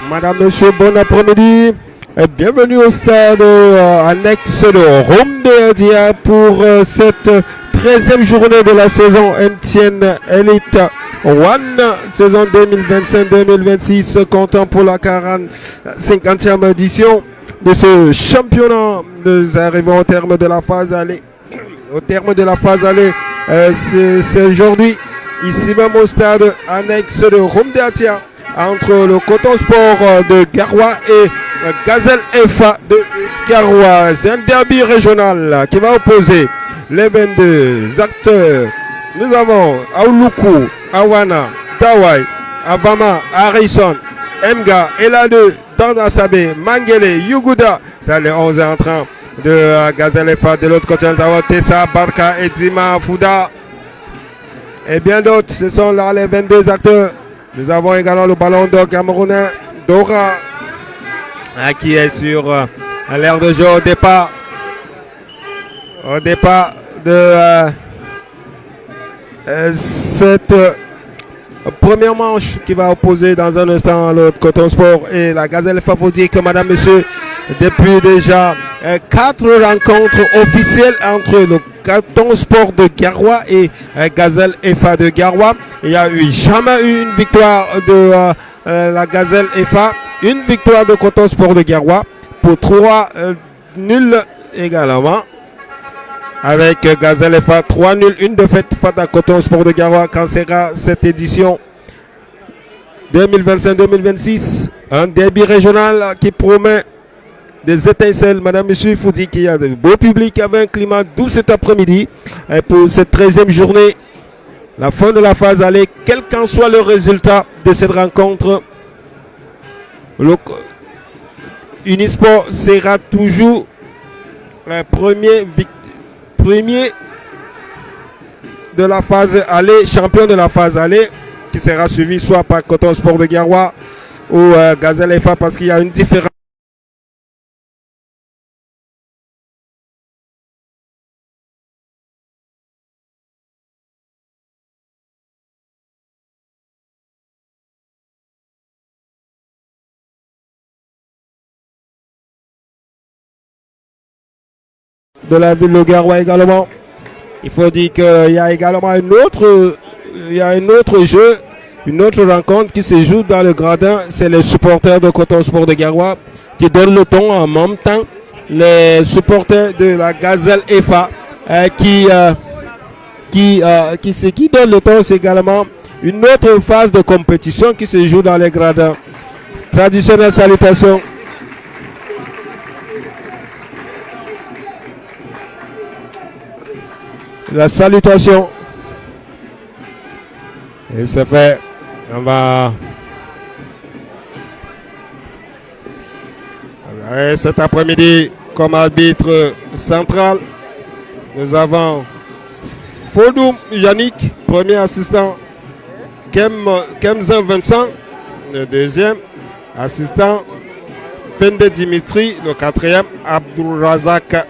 Madame, Monsieur, bon après-midi. Et bienvenue au stade annexe de Romdeadia pour cette 13e journée de la saison MTN Elite One, saison 2025-2026, comptant pour la 50e édition de ce championnat. Nous arrivons au terme de la phase aller. Au terme de la phase aller, c'est aujourd'hui, ici même au stade annexe de Romdeadia, entre le Coton Sport de Garoua et Gazelle FA de Garoua. C'est un derby régional qui va opposer les 22 acteurs. Nous avons Auluku, Awana, Tawai, Abama, Harrison, Emga, Elade, Dandasabe, Mangele, Yuguda. C'est les 11 entrants de Gazelle FA. De l'autre côté, nous avons Tessa, Barka, Edzima, Fouda et bien d'autres. Ce sont là les 22 acteurs. Nous avons également le ballon de Camerounais Dora qui est sur l'aire de jeu au départ. Au départ de cette première manche qui va opposer dans un instant l'autre Coton Sport et la Gazelle FA. Faut dire que madame, monsieur, depuis déjà 4 rencontres officielles entre le Coton Sport de Garoua et Gazelle FA de Garoua, il n'y a jamais eu une victoire de la Gazelle FA, une victoire de Coton Sport de Garoua pour 3 nuls également. Avec Gazelle FA, 3 nuls, une défaite face à Coton Sport de Garoua. Quand sera cette édition 2025-2026, un derby régional qui promet des étincelles. Madame, monsieur, il faut dire qu'il y a de beaux publics avec un climat doux cet après-midi. Et pour cette 13e journée, la fin de la phase aller, quel qu'en soit le résultat de cette rencontre, Unisport sera toujours premier de la phase aller, champion de la phase aller, qui sera suivi soit par Coton Sport de Garoua ou Gazelle FA, parce qu'il y a une différence de la ville de Garoua également. Il faut dire qu'il y a également un autre jeu, une autre rencontre qui se joue dans le gradin. C'est les supporters de Coton Sport de Garoua qui donnent le ton en même temps. Les supporters de la Gazelle FA qui donnent le ton. C'est également une autre phase de compétition qui se joue dans les gradins. Traditionnelle salutation. La salutation. Et c'est fait. On va. Et cet après-midi, comme arbitre central, nous avons Fodoum Yannick, premier assistant. Kemzin Vincent, le deuxième assistant. Pende Dimitri, le quatrième. Abdourazak.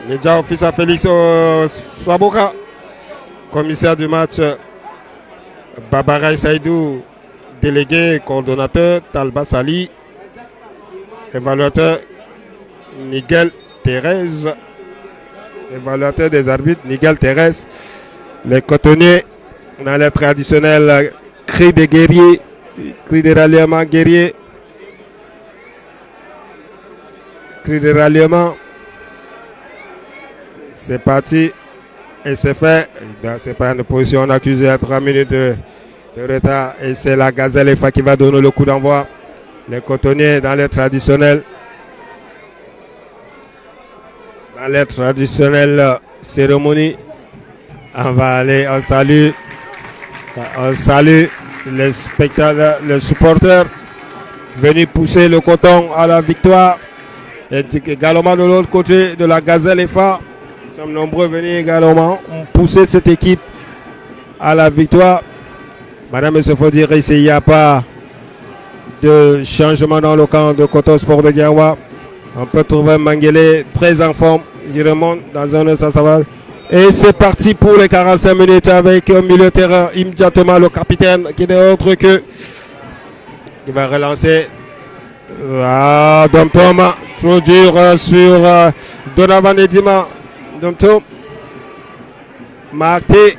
Déjà office à Félix Swaboka, commissaire du match Babaray Saïdou, délégué coordonnateur Talba Sali, évaluateur Nigel Thérèse, évaluateur des arbitres Nigel Thérèse, les cotonniers dans les traditionnels cris de guerrier, cris de ralliement guerrier, cris de ralliement. C'est parti et c'est fait. C'est pas une position accusée à 3 minutes de retard. Et c'est la Gazelle FA qui va donner le coup d'envoi. Les cotonniers dans les traditionnelles. Dans les traditionnelles cérémonies. On va aller, on salue les spectateurs, les supporters venus pousser le coton à la victoire. Et également de l'autre côté de la Gazelle FA. Nous sommes nombreux venus également pousser cette équipe à la victoire. Madame, il faut dire ici, il n'y a pas de changement dans le camp de Coton Sport de Garoua. On peut trouver Mangele très en forme. Il remonte dans un instant, ça va. Et c'est parti pour les 45 minutes avec un milieu de terrain immédiatement le capitaine qui n'est autre que qui va relancer. Dom Tom, trop dur sur Donovan Edima. Dom Tom, marqué.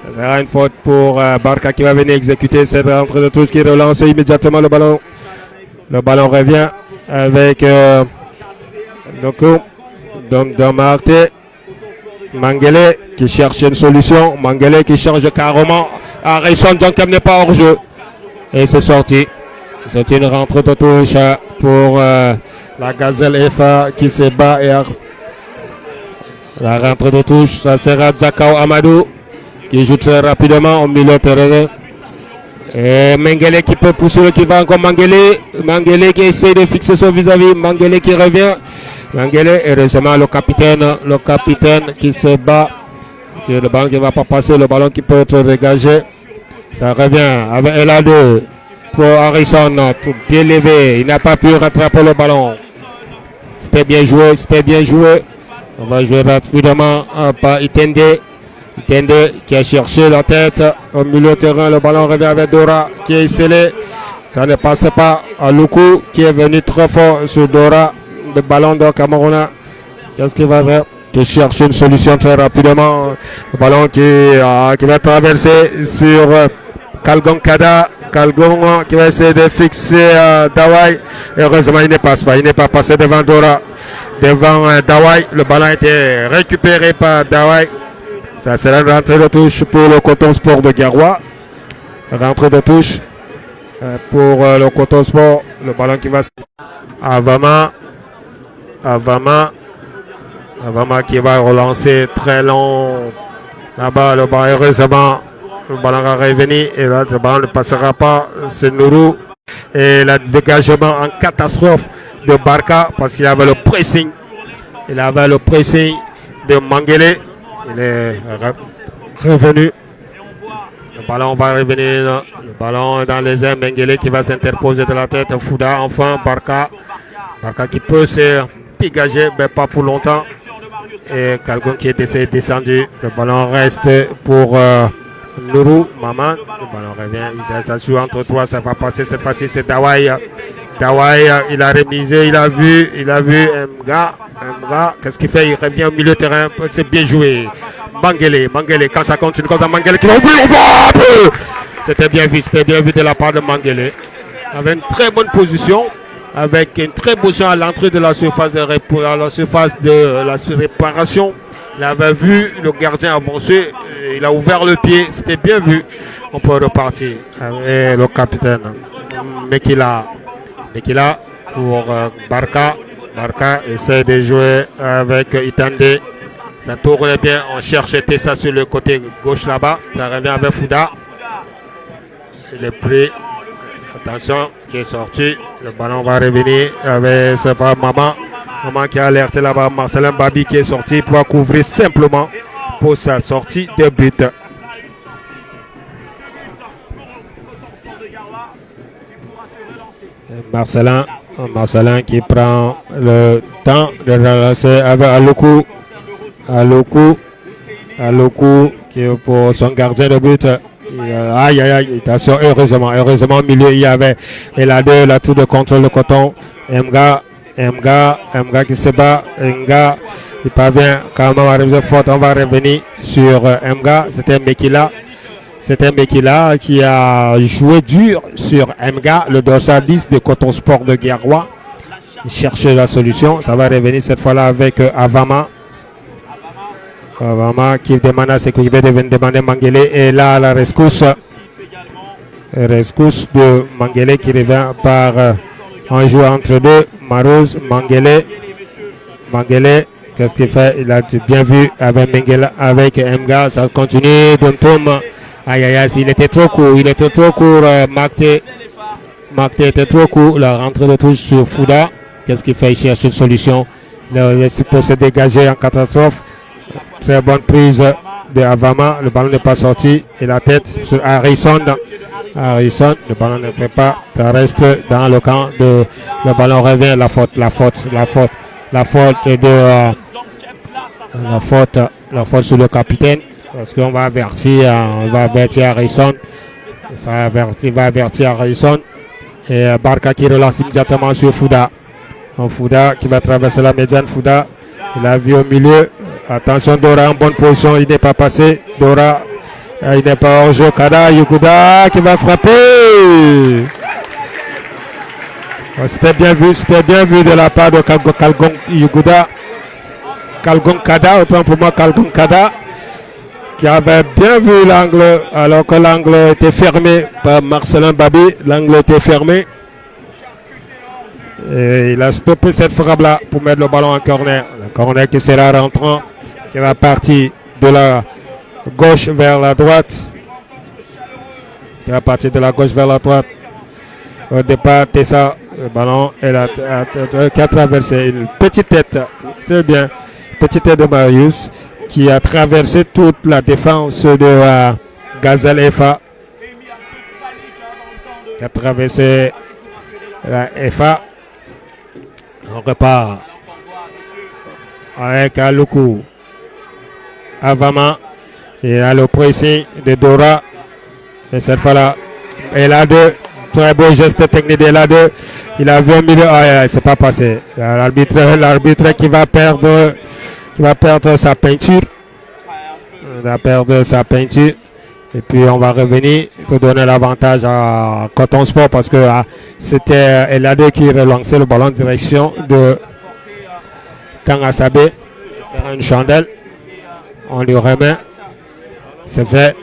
Ça sera une faute pour Barca qui va venir exécuter cette rentrée de touche qui relance immédiatement le ballon. Le ballon revient avec Noko. Donc dans Marté, Mangele qui cherche une solution. Mangele qui change carrément. Harrison Duncan n'est pas hors jeu. Et c'est sorti. C'est une rentrée de touche pour la Gazelle FA qui se bat. Et la rentrée de touche, ça sera Zakao Amadou qui joue très rapidement au milieu de terrain. Et Mangele qui peut pousser, qui va encore Mangele. Mangele qui essaie de fixer son vis-à-vis. Mangele qui revient. Mangele, heureusement le capitaine qui se bat. Le ballon qui ne va pas passer, le ballon qui peut être dégagé. Ça revient avec LA2 pour Harrison, tout bien levé. Il n'a pas pu rattraper le ballon. C'était bien joué. On va jouer rapidement par Itende. Itende qui a cherché la tête au milieu de terrain. Le ballon revient avec Dora qui est scellé. Ça ne passe pas à Luku qui est venu trop fort sur Dora. Le ballon de Cameroun. Qu'est-ce qu'il va faire? Qui cherche une solution très rapidement. Le ballon qui va traverser sur Kalgon Kada. Kalgon qui va essayer de fixer Dawai. Heureusement, il ne passe pas. Il n'est pas passé devant Dora. Devant Dawai. Le ballon a été récupéré par Dawai. Ça sera une rentrée de touche pour le Coton Sport de Garoua. Rentrée de touche pour le Coton Sport. Le ballon qui va... Avama qui va relancer très long. Là-bas, le ballon, heureusement, le ballon va revenir. Et là, le ballon ne passera pas. C'est Nourou. Et le dégagement en catastrophe de Barca parce qu'il avait le pressing. Il avait le pressing de Mangele. Il est revenu. Le ballon va revenir. Le ballon dans les airs. Mangele qui va s'interposer de la tête. Fouda, enfin, Barca. Barca qui peut se dégager, mais pas pour longtemps. Et Kalgon qui est descendu. Le ballon reste pour Nourou Maman. Le ballon revient. Ça joue entre trois. Ça va passer cette fois-ci. C'est Dawai. Dawai, il a remisé. Il a vu Mga. Qu'est-ce qu'il fait? Il revient au milieu de terrain. C'est bien joué. Mangele, quand ça continue comme ça, Mangele qui va ouvrir. C'était bien vu de la part de Mangele. Avec une très bonne position. Avec une très bonne position à l'entrée de la surface de la réparation. Il avait vu le gardien avancer. Il a ouvert le pied. C'était bien vu. On peut repartir avec le capitaine Mekila pour Barca. Barca essaie de jouer avec Itande. Ça tourne bien. On cherche Tessa sur le côté gauche là-bas. Ça revient avec Fouda. Il est pris. Attention, qui est sorti. Le ballon va revenir avec Maman qui a alerté là-bas. Marcelin Babi qui est sorti pour couvrir simplement pour sa sortie de but. Marcelin qui prend le temps de relancer avec Aloku qui est pour son gardien de but. Aïe, attention, heureusement au milieu il y avait la tour de contrôle de Coton. Mga qui se bat. Nga il parvient quand même à arriver faute. On va revenir sur Mga. C'était Mekila qui a joué dur sur Mga, le dorsal 10 de Coton Sport de Guerrois. Il cherchait la solution. Ça va revenir cette fois-là avec Avama qui demande à ses coéquipiers de venir demander Mangele. Et là, la rescousse de Mangele qui revient par un joueur entre deux. Marouz, Mangele, qu'est-ce qu'il fait? Il a bien vu avec Mangele, avec Mga. Ça continue. Dontom. Aïe, il était trop court. Marc était trop court. La rentrée de touche sur Fouda. Qu'est-ce qu'il fait? Il cherche une solution. Il est supposé se dégager en catastrophe. Très bonne prise de Avama. Le ballon n'est pas sorti. Et la tête sur Harrison. Le ballon ne fait pas. Ça reste dans le camp de. Le ballon revient. La faute sur le capitaine. Parce qu'on va avertir Harrison. Il Il va avertir Harrison. Et Barca qui relance immédiatement sur Fouda. Fouda qui va traverser la médiane. Fouda, il a vu au milieu. Attention, Dora en bonne position. Il n'est pas passé. Dora, il n'est pas hors jeu. Kada, Yuguda qui va frapper. C'était bien vu de la part de Kalgon Yuguda. Kalgon Kada, autant pour moi, Kalgon Kada, qui avait bien vu l'angle, alors que l'angle était fermé par Marcelin Babi. L'angle était fermé. Et il a stoppé cette frappe-là pour mettre le ballon en corner. Le corner qui sera rentrant, qui va partir de la gauche vers la droite. Qui va partir de la gauche vers la droite. Au départ, Tessa, le ballon, qui a traversé une petite tête. C'est bien. Petite tête de Marius qui a traversé toute la défense de Gazelle FA. Qui a traversé la FA. On repart avec Aluku, Avama et à le pressing de Dora. Et cette fois-là, elle a deux très beaux gestes techniques de la deux. Il a vu au milieu, c'est pas passé. L'arbitre qui va perdre sa peinture. Il va perdre sa peinture. Et puis on va revenir pour donner l'avantage à Coton Sport parce que c'était Elade qui relançait le ballon en direction de Tangasabé. Ce sera une chandelle. On lui remet. C'est fait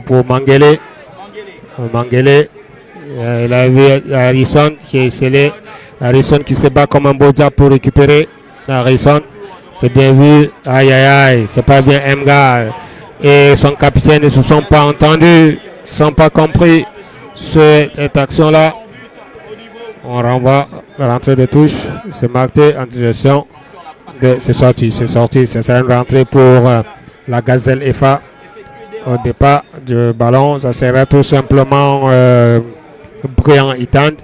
pour Mangele. Mangele. Il a vu Harrison qui est scellé. Harrison qui se bat comme un beau diable pour récupérer. Harrison. C'est bien vu. Aïe aïe aïe. C'est pas bien Mga. Et son capitaine ne se sont pas entendus, ne sont pas compris cette action-là. On renvoie à l'entrée de touche. C'est marqué en direction de. C'est sorti. C'est ça une rentrée pour la Gazelle FA. Au départ du ballon, ça serait tout simplement Brian Itand.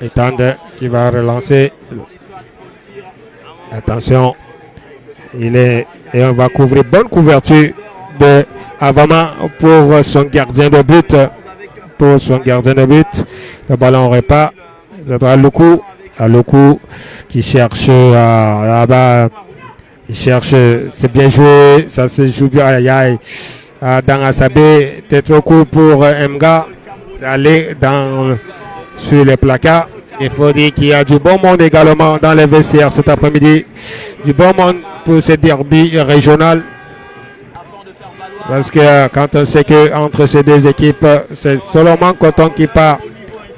Itand qui va relancer. Attention. Et on va couvrir bonne couverture de Avama pour son gardien de but. Le ballon au repas. C'est Aluku qui cherche c'est bien joué. Ça se joue bien. Aïe aïe. Dans Asabé, c'est trop court pour Mga d'aller sur les placards. Il faut dire qu'il y a du bon monde également dans les vestiaires cet après-midi. Du bon monde pour ce derby régional. Parce que quand on sait qu'entre ces deux équipes, c'est seulement Coton qui part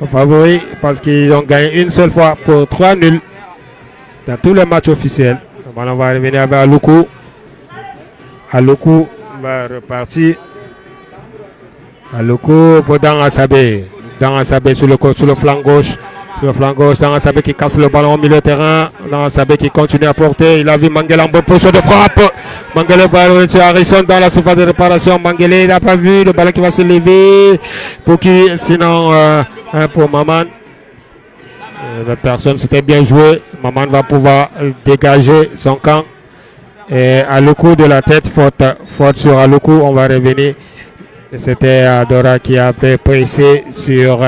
au favori. Parce qu'ils ont gagné une seule fois pour 3 nuls dans tous les matchs officiels. On va revenir avec Aluku. Aluku va repartir. Aluku pour Dangasabé. Dangasabé sur le flanc gauche. Sur le flanc gauche, Dangasabé qui casse le ballon au milieu de terrain. Dangasabé qui continue à porter. Il a vu Mangele en bonne position de frappe. Mangele va revenir Harrison dans la surface de réparation. Mangele n'a pas vu le ballon qui va se lever. Pour qui, sinon, pour Maman. La personne, c'était bien joué. Maman va pouvoir dégager son camp. Et Aluku de la tête, faute sur Aluku. On va revenir. C'était Dora qui a pressé sur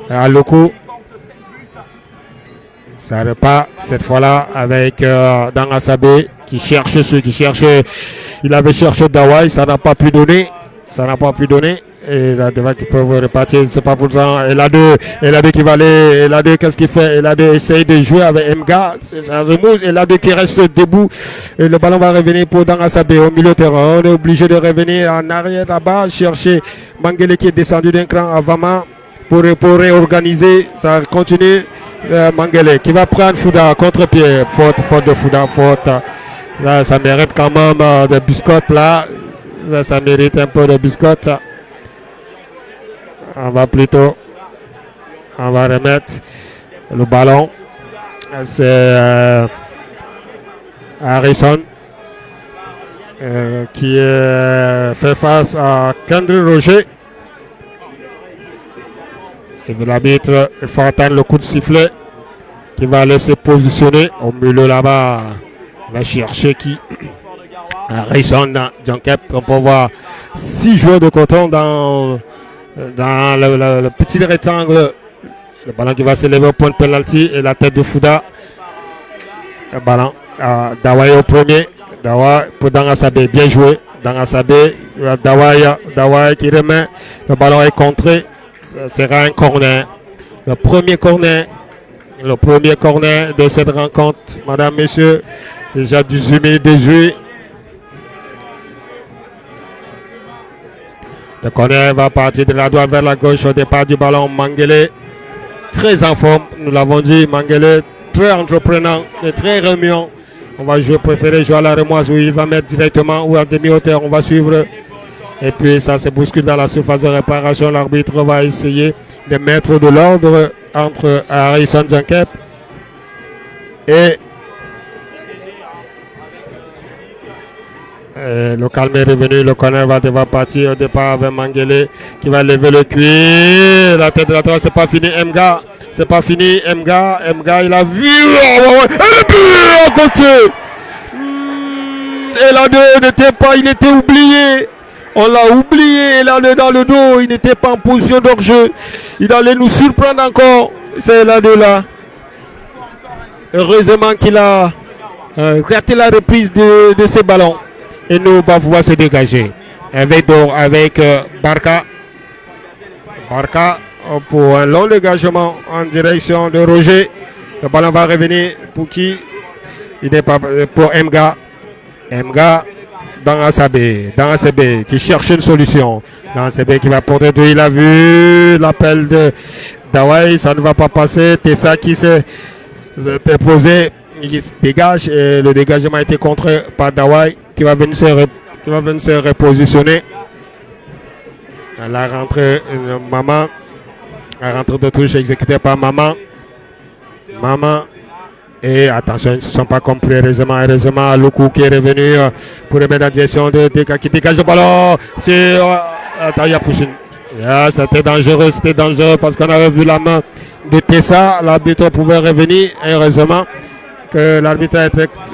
Aluku. Ça repart cette fois-là avec Dangasabé qui cherche il avait cherché Dawai, ça n'a pas pu donner. Et là, devant qui peuvent repartir, c'est pas pour ça. Elade qui va aller. Elade, qu'est-ce qu'il fait? Elade essaye de jouer avec Mga. Ça remousse. Elade qui reste debout. Et le ballon va revenir pour Dangasabé au milieu de terrain. On est obligé de revenir en arrière là-bas, chercher Mangele qui est descendu d'un cran à Vama pour réorganiser. Ça continue. Mangele qui va prendre Fouda contre-pied. Faute de Fouda. Là, ça mérite quand même de biscotte là. Là, ça mérite un peu de biscotte. On va remettre le ballon. C'est Harrison qui fait face à Kendry Roger. Et l'arbitre, il faut attendre le coup de sifflet qui va laisser positionner au milieu là-bas. Il va chercher qui? Harrison Dunkep. On peut voir 6 joueurs de coton dans le petit rectangle. Le ballon qui va se lever au point de penalty et la tête de Fouda. Le ballon Dawai au premier. Dawai pour Dangasabé. Bien joué. Dangasabé. Dawai qui remet. Le ballon est contré. Ce sera un corner. Le premier corner de cette rencontre. Madame, messieurs, déjà 18 minutes de jeu. Le corner va partir de la droite vers la gauche au départ du ballon. Mangele, très en forme, nous l'avons dit. Mangele, très entreprenant et très remuant. On va préférer jouer à la remoise où il va mettre directement ou à demi-hauteur. On va suivre. Et puis ça se bouscule dans la surface de réparation. L'arbitre va essayer de mettre de l'ordre entre Harrison Dunkep et le calme est revenu. Le corner va devoir partir au départ avec Mangele qui va lever le cuir. La tête de la droite, c'est pas fini. Mga, c'est pas fini. Mga, il a vu. Et le but à côté. Et la 2 n'était pas, il était oublié. On l'a oublié, là dans le dos, il n'était pas en position d'hors-jeu. Il allait nous surprendre encore. C'est là là. Heureusement qu'il a raté la reprise de ces ballons. Et nous va pouvoir se dégager. Avec Barka. Barka pour un long dégagement en direction de Roger. Le ballon va revenir pour qui? Il n'est pas pour Mga. Mga. Dans ACB qui cherche une solution. Dans ACB qui va porter deux. Il a vu l'appel de Dawai. Ça ne va pas passer. Tessa qui s'est posé. Il se dégage. Et le dégagement a été contré par Dawai qui va venir se repositionner. La rentrée Maman. La rentrée de touche exécutée par Maman. Et attention, ils ne se sont pas compris. Heureusement, Luku qui est revenu pour remettre en direction de Deka qui dégage le ballon. C'est Pouchine. C'était dangereux parce qu'on avait vu la main de Tessa. L'arbitre pouvait revenir. Et heureusement que l'arbitre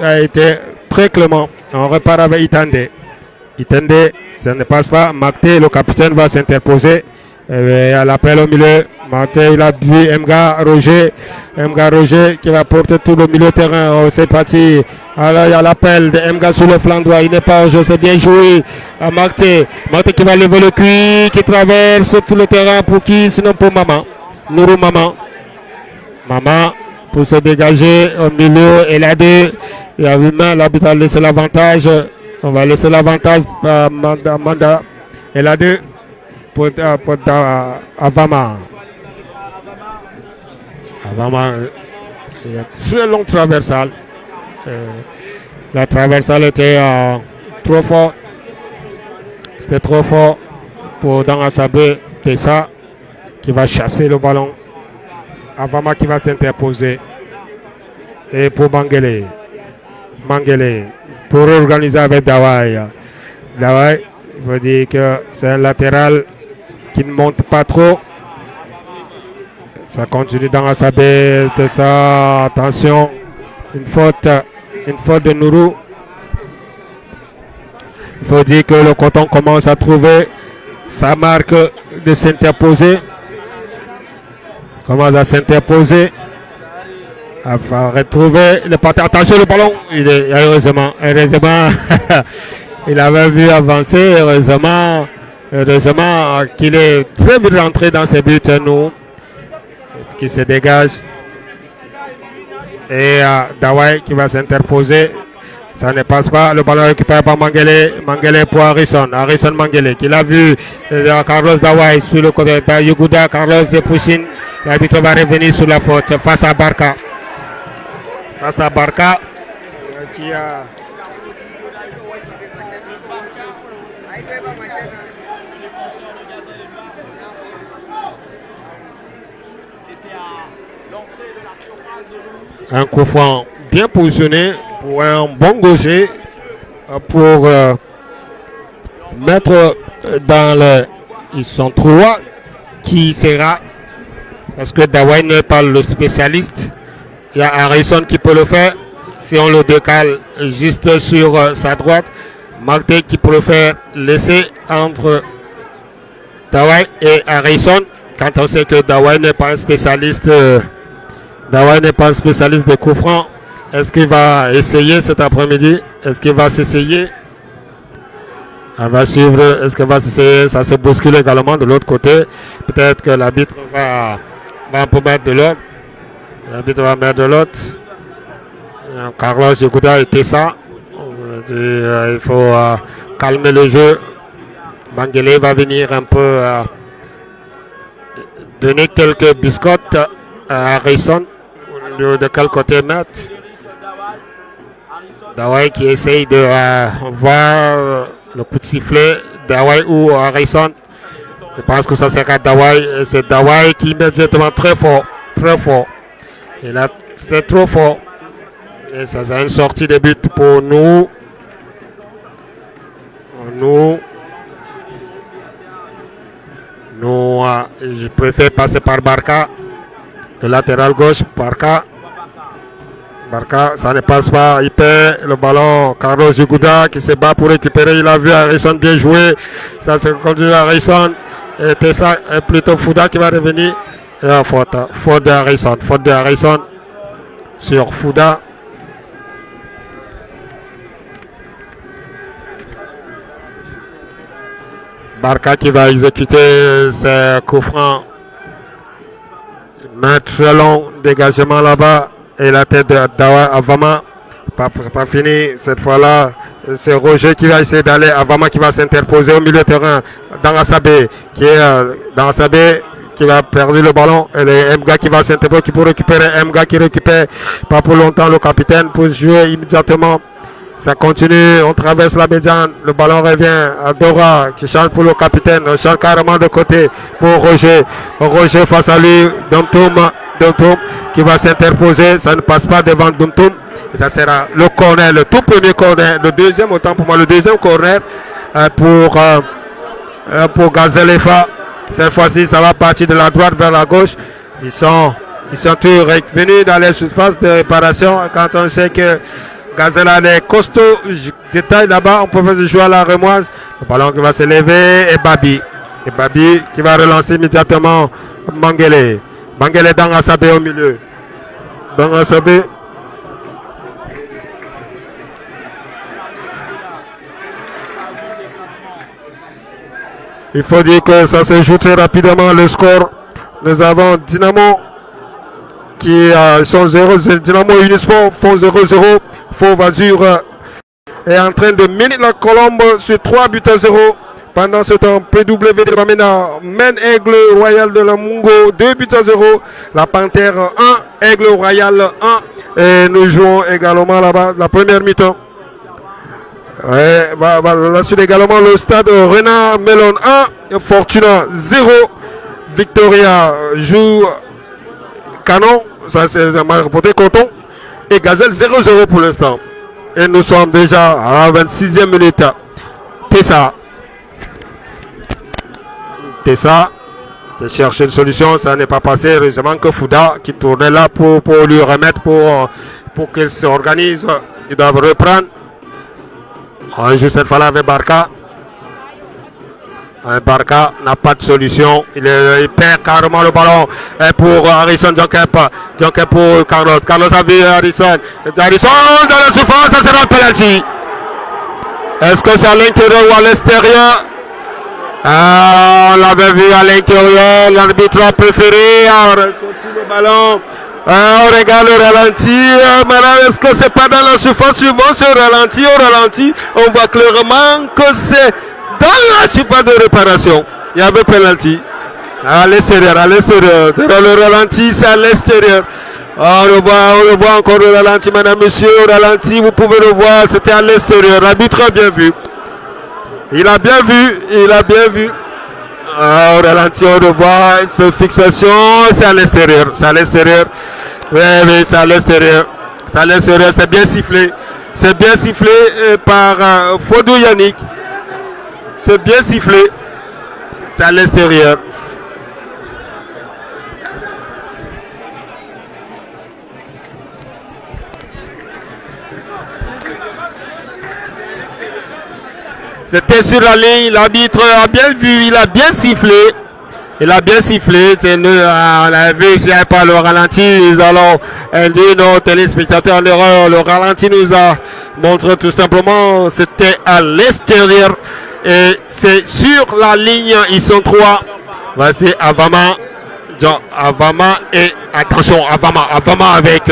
a été très clément. On repart avec Itande. Ça ne passe pas. Makté, le capitaine, va s'interposer. À l'appel au milieu, Martin, il a vu Mga Roger qui va porter tout le milieu terrain. Oh, c'est parti. Alors il y a l'appel de Mga sur le flanc droit. Il n'est pas en jeu, c'est bien joué. À Martin qui va lever le cuir, qui traverse tout le terrain pour qui? Sinon pour Maman. Nourou Maman pour se dégager au milieu. Et là deux. Il y a 8 mains, l'arbitre a laissé l'avantage. On va laisser l'avantage à Manda. Et là deux. Pour Avama, une très longue traversale. La traversale était trop forte. C'était trop fort pour Dangasabé. Tessa qui va chasser le ballon. Avama qui va s'interposer. Et pour Mangele pour organiser avec Dawai. Il faut dire que c'est un latéral qui ne monte pas trop. Ça continue dans Asabé de ça. Attention. Une faute de Nourou. Il faut dire que le coton commence à trouver sa marque de s'interposer. Commence à s'interposer. À retrouver le parterre. Attention le ballon. Heureusement. Il avait vu avancer. Heureusement qu'il est très vite rentré dans ses buts, nous, qui se dégage. Et Dawai qui va s'interposer. Ça ne passe pas. Le ballon récupéré par Mangele. Mangele pour Harrison Mangele qui l'a vu. Carlos Dawai sur le côté par Yuguda. Carlos de Pouchine. L'arbitre va revenir sur la faute face à Barka. Qui a... Un coup franc bien positionné pour un bon gaucher pour mettre dans le... Ils sont trois qui sera, parce que Dawai n'est pas le spécialiste. Il y a Harrison qui peut le faire si on le décale juste sur sa droite. Martin qui préfère laisser entre Dawai et Harrison, quand on sait que Dawai n'est pas un spécialiste de coup franc. Est-ce qu'il va essayer cet après-midi? Est-ce qu'il va s'essayer? On va suivre. Est-ce qu'il va s'essayer? Ça se bouscule également de l'autre côté. Peut-être que l'arbitre va un peu mettre de l'autre. L'arbitre va mettre de l'autre. Carlos Yeguda était ça. Il faut calmer le jeu. Mangele va venir un peu donner quelques biscottes à Harrison. De quel côté mettre? Dawai qui essaye de voir le coup de sifflet. Dawai ou Harrison. Je pense que ça sera Dawai. C'est Dawai qui immédiatement très fort. Très fort. C'est trop fort. Et ça c'est une sortie de but pour nous. Je préfère passer par Barca. Le latéral gauche, Barca, ça ne passe pas. Il perd le ballon. Carlos Yeguda qui se bat pour récupérer. Il a vu Harrison bien jouer. Ça se continue Harrison. Et Tessa est plutôt Fouda qui va revenir. Et faute de Harrison. Faute de Harrison sur Fouda. Barca qui va exécuter ses coups francs. Main très long, dégagement là-bas. Et la tête de Dawa Avama. Pas fini cette fois-là. C'est Roger qui va essayer d'aller. Avama qui va s'interposer au milieu de terrain. Dangasabé qui va perdre le ballon. Et le Mga qui va s'interposer pour récupérer. Mga qui récupère pas pour longtemps le capitaine pour jouer immédiatement. Ça continue, on traverse la médiane, le ballon revient à Dora qui change pour le capitaine, on change carrément de côté pour Roger. Roger face à lui, Domtoum qui va s'interposer, ça ne passe pas devant Domtoum. Ça sera le corner, le tout premier corner, le deuxième autant pour moi, le deuxième corner pour Gazelefa. Cette fois-ci, ça va partir de la droite vers la gauche. Ils sont tous revenus dans les surfaces de réparation quand on sait que Gazela est costaud, détail là-bas, on peut jouer à la remoise. Le ballon qui va se lever et Babi qui va relancer immédiatement Mangele. Mangele dans Asabé au milieu. Dans Asabé. Il faut dire que ça se joue très rapidement le score. Nous avons Dynamo qui sont 0, Dynamo et Unisport font 0-0. Faux Vazur est en train de mener la Colombe sur 3-0. Pendant ce temps, PW de Bamena mène Aigle Royal de la Mungo 2-0. La Panthère 1, Aigle Royal 1. Et nous jouons également là-bas la première mi-temps. La suite également le stade Renard Melon 1, Fortuna 0. Victoria joue Canon, ça c'est reporté Coton. Et Gazelle 0-0 pour l'instant. Et nous sommes déjà à la 26e minute. Tessa cherche une solution, ça n'est pas passé. Heureusement que Fouda qui tournait là pour lui remettre, pour qu'il s'organise. Ils doivent reprendre. On joue cette fois-là avec Barca. Barca n'a pas de solution. Il perd carrément le ballon pour Harrison Djonkep pour Carlos. Carlos a vu Harrison. Harrison dans la surface, ça sera un penalty. Est-ce que c'est à l'intérieur ou à l'extérieur? On l'avait vu à l'intérieur. L'arbitre a préféré. On continue le ballon. On regarde le ralenti. Maintenant, est-ce que c'est pas dans la surface suivante? Au ralenti, on voit clairement que c'est dans la surface de réparation. Il y avait penalty. À l'extérieur. Le ralenti, c'est à l'extérieur. On le voit encore le ralenti, madame, monsieur. Au ralenti, vous pouvez le voir. C'était à l'extérieur. L'arbitre a bien vu. Il a bien vu. Au ralenti, on le voit. Cette fixation, c'est à l'extérieur. Oui, c'est à l'extérieur. C'est bien sifflé. C'est bien sifflé par Fodou Yannick. C'est bien sifflé. C'est à l'extérieur. C'était sur la ligne. L'arbitre a bien vu. Il a bien sifflé. Il a bien sifflé. C'est nous, on a vu, s'il n'y a pas le ralenti, nous allons induire nos téléspectateurs en erreur. Le ralenti nous a montré tout simplement, c'était à l'extérieur. Et c'est sur la ligne. Ils sont trois. Voici Avama. Avama et attention, Avama avec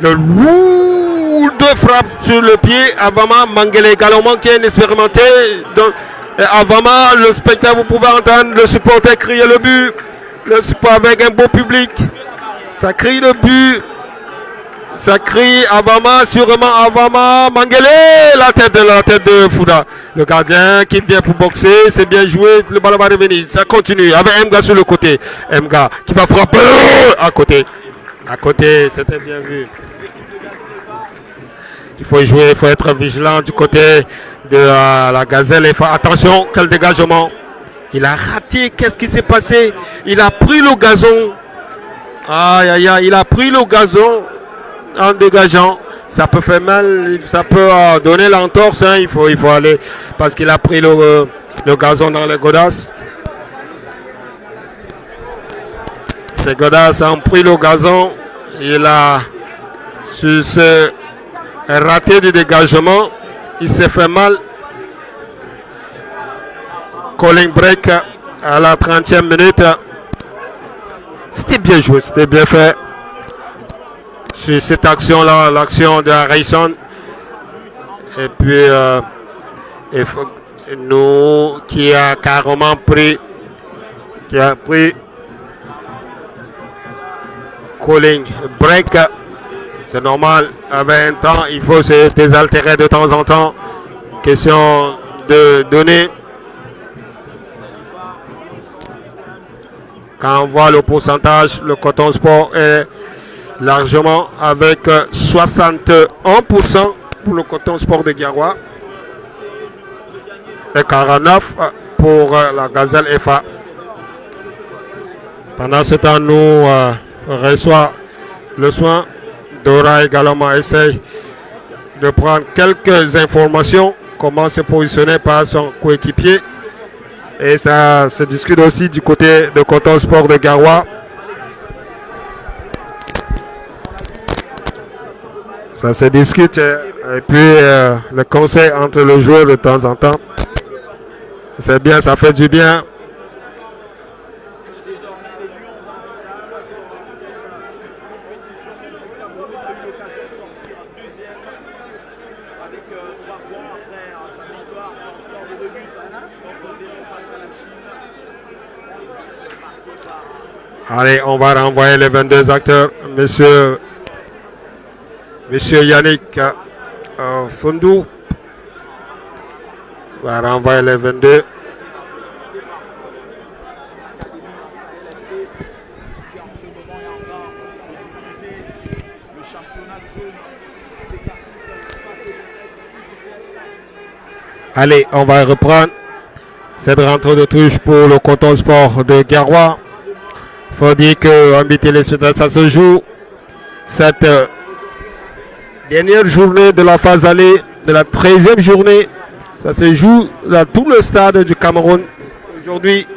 le lourd de frappe sur le pied. Avama, Mangele également qui est inexpérimenté. Donc, Avama, le spectacle, vous pouvez entendre le supporter crier le but. Le support avec un beau public. Ça crie le but. Ça crie Avama, sûrement Avama, Mangele, la tête de Fouda. Le gardien qui vient pour boxer, c'est bien joué, le ballon va revenir. Ça continue avec Mga sur le côté. Mga qui va frapper à côté. À côté, c'était bien vu. Il faut jouer, il faut être vigilant du côté de la Gazelle. Attention, quel dégagement. Il a raté, qu'est-ce qui s'est passé? Il a pris le gazon. Aïe, aïe, aïe, il a pris le gazon. En dégageant, ça peut faire mal, ça peut donner l'entorse, hein, il faut aller, parce qu'il a pris le gazon dans les godasses. Ces godasses ont pris le gazon, il a su se rater du dégagement, il s'est fait mal. Calling break à la 30e minute. C'était bien joué, c'était bien fait. Sur cette action-là, l'action de Harrison. Et puis, nous qui a carrément pris, calling break. C'est normal, avec un temps, il faut se désaltérer de temps en temps. Question de donner. Quand on voit le pourcentage, le Coton Sport est largement avec 61% pour le Coton Sport de Garoua et 49% pour la Gazelle FA. Pendant ce temps, nous reçoit le soin. Dora également essaye de prendre quelques informations, comment se positionner par son coéquipier. Et ça se discute aussi du côté de Coton Sport de Garoua. Ça se discute et puis le conseil entre le joueur de temps en temps. C'est bien, ça fait du bien. Allez, on va renvoyer les 22 acteurs. Monsieur Yannick Fondou va renvoyer les 22. Allez, on va reprendre cette rentrée de touche pour le Coton Sport de Garoua. Il faut dire que ça se joue cette dernière journée de la phase allée, de la 13e journée. Ça se joue dans tout le stade du Cameroun aujourd'hui.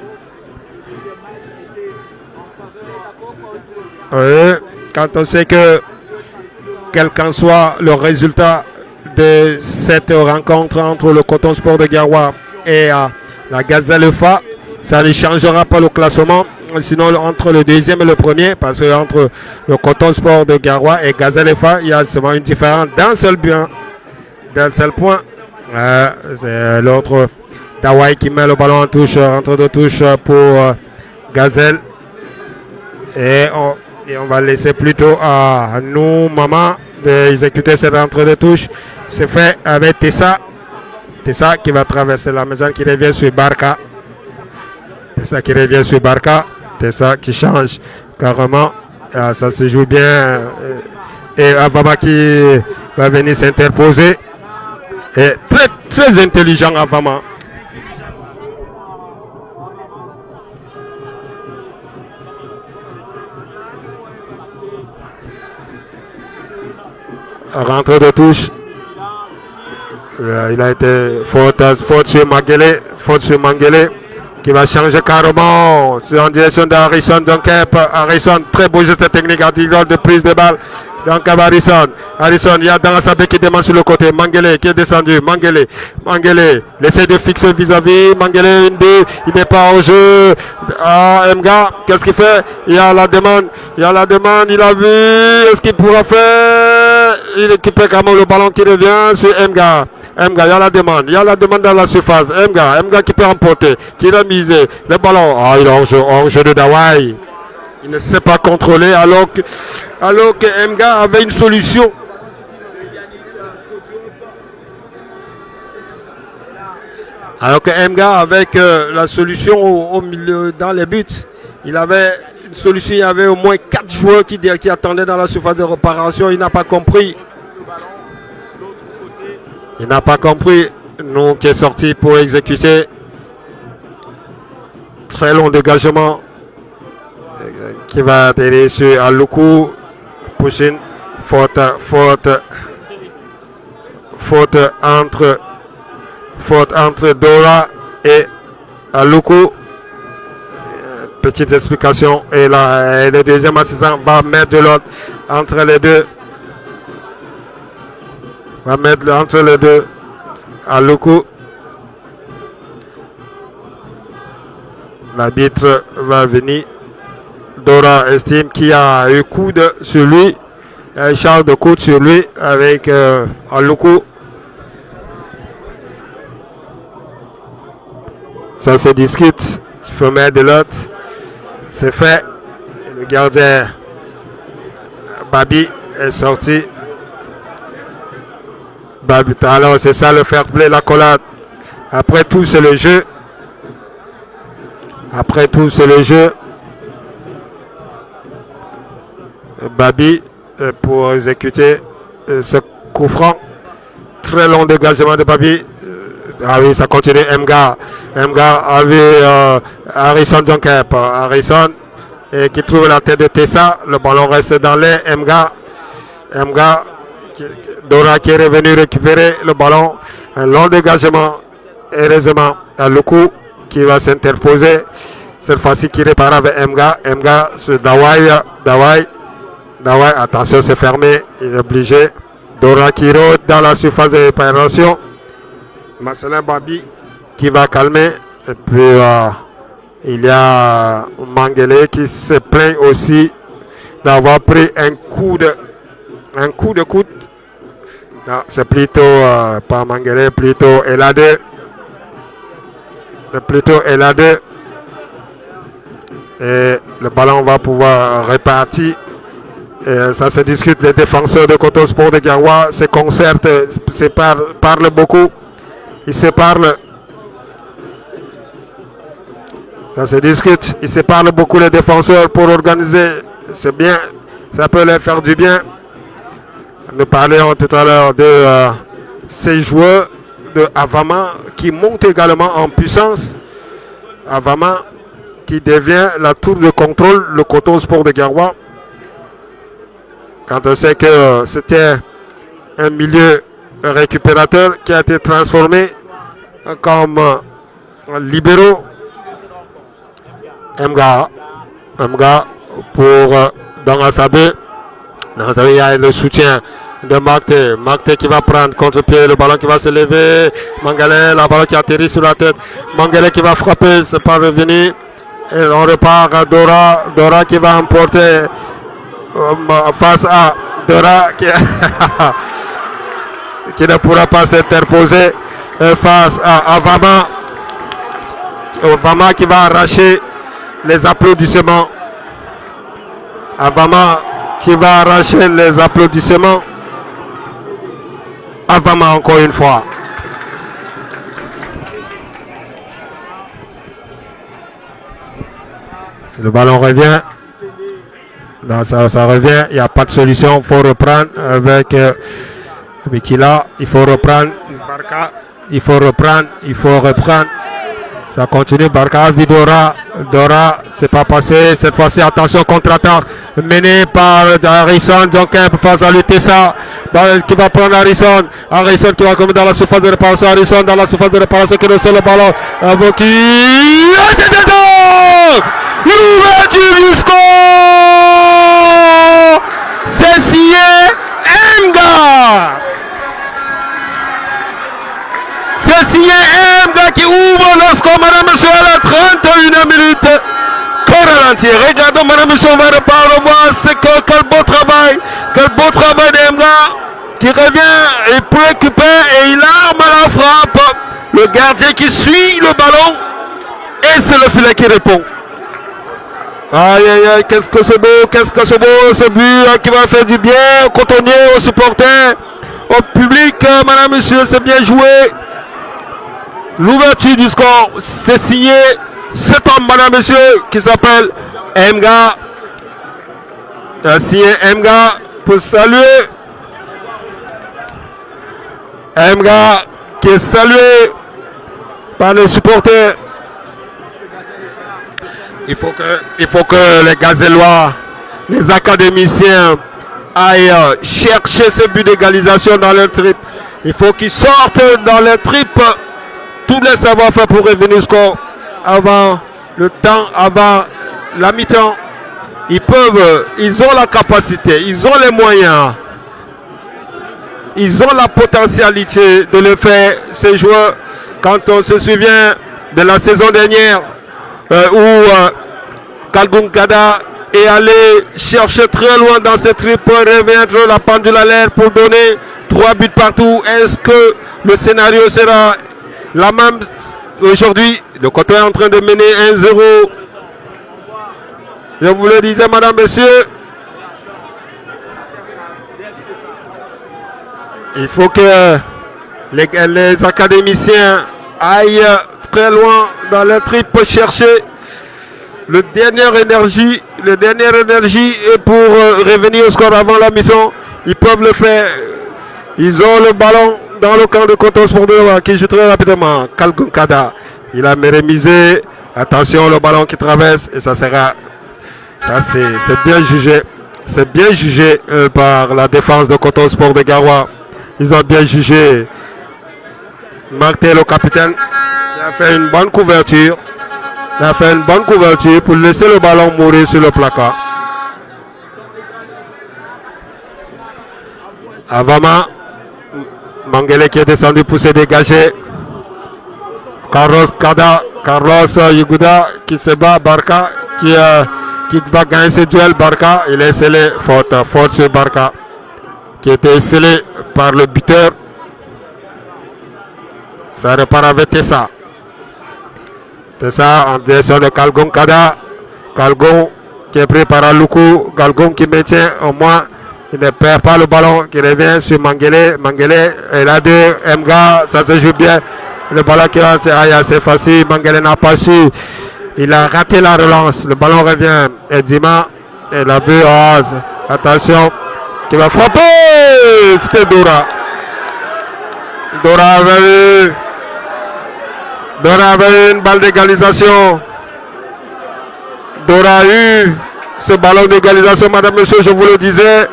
Quand on sait que quel qu'en soit le résultat de cette rencontre entre le Coton Sport de Garoua et la Gazelle FA, ça ne changera pas le classement. Sinon, entre le deuxième et le premier, parce que entre le Coton Sport de Garoua et Gazelle FA, il y a seulement une différence d'un seul point. C'est l'autre Dawai qui met le ballon en touche, entre deux touches pour Gazelle. Et on va laisser plutôt à nous, maman, d'exécuter cette entrée de touche. C'est fait avec Tessa. Tessa qui va traverser la maison, qui revient sur Barca. Tessa qui revient sur Barca. Tessa qui change carrément. Ça se joue bien. Et Avama qui va venir s'interposer. Et très, très intelligent Avama. Rentre de touche. Il a été faute sur Mangele, qui va changer carrément en direction d'Harrison Dunkep. Harrison, très beau geste technique anti-gol de prise de balle. Donc Harrison, il y a Dangasabé qui demande sur le côté. Mangele qui est descendu. Mangele, il essaie de fixer vis-à-vis. Mangele, il n'est pas au jeu. Mga, qu'est-ce qu'il fait? Il y a la demande, il a vu. Est-ce qu'il pourra faire? Il récupère quand même le ballon qui revient sur Mga. Il y a la demande dans la surface. Mga qui peut remporter, qui remise le ballon. Il est en jeu de Dawai. Il ne sait pas contrôler alors que Mga avait une solution. Alors que Mga avec la solution au milieu dans les buts, il avait une solution, il y avait au moins 4 joueurs qui attendaient dans la surface de réparation. Il n'a pas compris. Nous qui est sorti pour exécuter. Très long dégagement qui va atterrir sur Aluku. Pushing. Faute entre Dora et Aluku. Petite explication. Et le deuxième assistant va mettre de l'ordre entre les deux. Aluku. L'arbitre va venir. Dora estime qu'il a eu coude sur lui. Charles de coude sur lui avec Aluku. Ça se discute. Il faut mettre de l'autre. C'est fait. Le gardien Babi est sorti. Babi, alors c'est ça le fair play, l'accolade. Après tout, c'est le jeu. Babi pour exécuter ce coup franc. Très long dégagement de Babi. Oui, ça continue. Mga avec Harrison Dunkep. Harrison qui trouve la tête de Tessa. Le ballon reste dans l'air. Mga, Dora qui est revenu récupérer le ballon. Un long dégagement. Heureusement, Aluku qui va s'interposer. Cette fois-ci qui répare avec Mga sur Dawai, attention, c'est fermé. Il est obligé. Dora qui rôde dans la surface de réparation. Marcelin Babi qui va calmer. Et puis il y a Mangele qui se plaint aussi d'avoir pris un coup de coude. Non, c'est plutôt pas Mangele, plutôt Elade. Et le ballon va pouvoir répartir. Et ça se discute. Les défenseurs de Coton Sport de Garoua se concertent, parlent beaucoup. Ils se parlent. Ça se discute. Ils se parlent beaucoup, les défenseurs, pour organiser. C'est bien. Ça peut leur faire du bien. Nous parlions tout à l'heure de ces joueurs de Avama qui montent également en puissance. Avama qui devient la tour de contrôle, le Coton Sport de Garoua. Quand on sait que c'était un milieu récupérateur qui a été transformé comme libéraux. Mga pour Dangasabé. Il y a le soutien de Marté qui va prendre contre-pied, le ballon qui va se lever. Mangele, la balle qui atterrit sur la tête. Mangele qui va frapper, c'est pas revenu. Et on repart à Dora qui va emporter face à Dora qui ne pourra pas s'interposer face à Avama. Avama qui va arracher les applaudissements. Avama qui va arracher les applaudissements. Avama encore une fois. Si le ballon revient, là, ça revient, il n'y a pas de solution, il faut reprendre avec Mikila, il faut reprendre Barca, il faut reprendre. Ça continue. Barca a vu Dora. Dora, c'est pas passé. Cette fois-ci, attention, contre-attaque mené par Harrison. Jonquin face à lui. Tessa qui va prendre Harrison. Harrison qui va commettre dans la surface de réparation. Harrison dans la surface de réparation qui reçoit le ballon. Avoki. Ah, c'est dedans! L'ouverture du score! C'est signé Emga! C'est signé Emga qui ouvre le score, madame, monsieur, à la 31e minute. Coralenti. Regardons, madame, monsieur, on va revoir quel beau travail d'Emga qui revient et préoccupé et il arme à la frappe. Le gardien qui suit le ballon et c'est le filet qui répond. Aïe aïe aïe, qu'est-ce que c'est beau, ce but qui va faire du bien aux cotonniers, aux supporters, au public, madame, monsieur, c'est bien joué. L'ouverture du score, c'est signé cet homme, madame, monsieur, qui s'appelle Emga. Signé Emga pour saluer. Emga qui est salué par les supporters. Il faut que les Gazellois, les académiciens aillent chercher ce but d'égalisation dans leur trip. Il faut qu'ils sortent dans leur trip tous les savoir-faire pour revenir au score avant le temps, avant la mi-temps. Ils ont la capacité, ils ont les moyens, ils ont la potentialité de le faire, ces joueurs. Quand on se souvient de la saison dernière, où Kalgoum Kada est allé chercher très loin dans ce trip pour remettre la pendule à l'air pour donner 3 buts partout. Est-ce que le scénario sera la même aujourd'hui? Le Coton est en train de mener 1-0. Je vous le disais, madame, messieurs, il faut que les académiciens aillent très loin dans le trip pour chercher le dernière énergie et pour revenir au score avant la mi-temps. Ils peuvent le faire. Ils ont le ballon dans le camp de Coton Sport qui joue très rapidement. Kalgoum Kada, il a mérémisé. Attention, le ballon qui traverse et ça sera. Ça c'est bien jugé. C'est bien jugé par la défense de Coton Sport de Garoua. Ils ont bien jugé. Martel, le capitaine, il a fait une bonne couverture. Il a fait une bonne couverture pour laisser le ballon mourir sur le placard. Avama, Mangele qui est descendu pour se dégager. Carlos Kada, Carlos Yuguda qui se bat. Barca qui va gagner ce duel. Barca, il est scellé. Faute sur Barca qui était scellé par le buteur. Ça repart avec Tessa. Tessa en direction de Kalgoum Kada. Kalgoum qui est pris par Aluku. Kalgoum qui maintient au moins. Il ne perd pas le ballon. Qui revient sur Mangele. Mangele est là de Emga. Ça se joue bien. Le ballon qui est assez facile. Mangele n'a pas su. Il a raté la relance. Le ballon revient. Edima. Il a vu Oz. Attention. Qui va frapper. C'était Dora. Dora avait une balle d'égalisation. Dora a eu ce ballon d'égalisation, madame, monsieur, je vous le disais.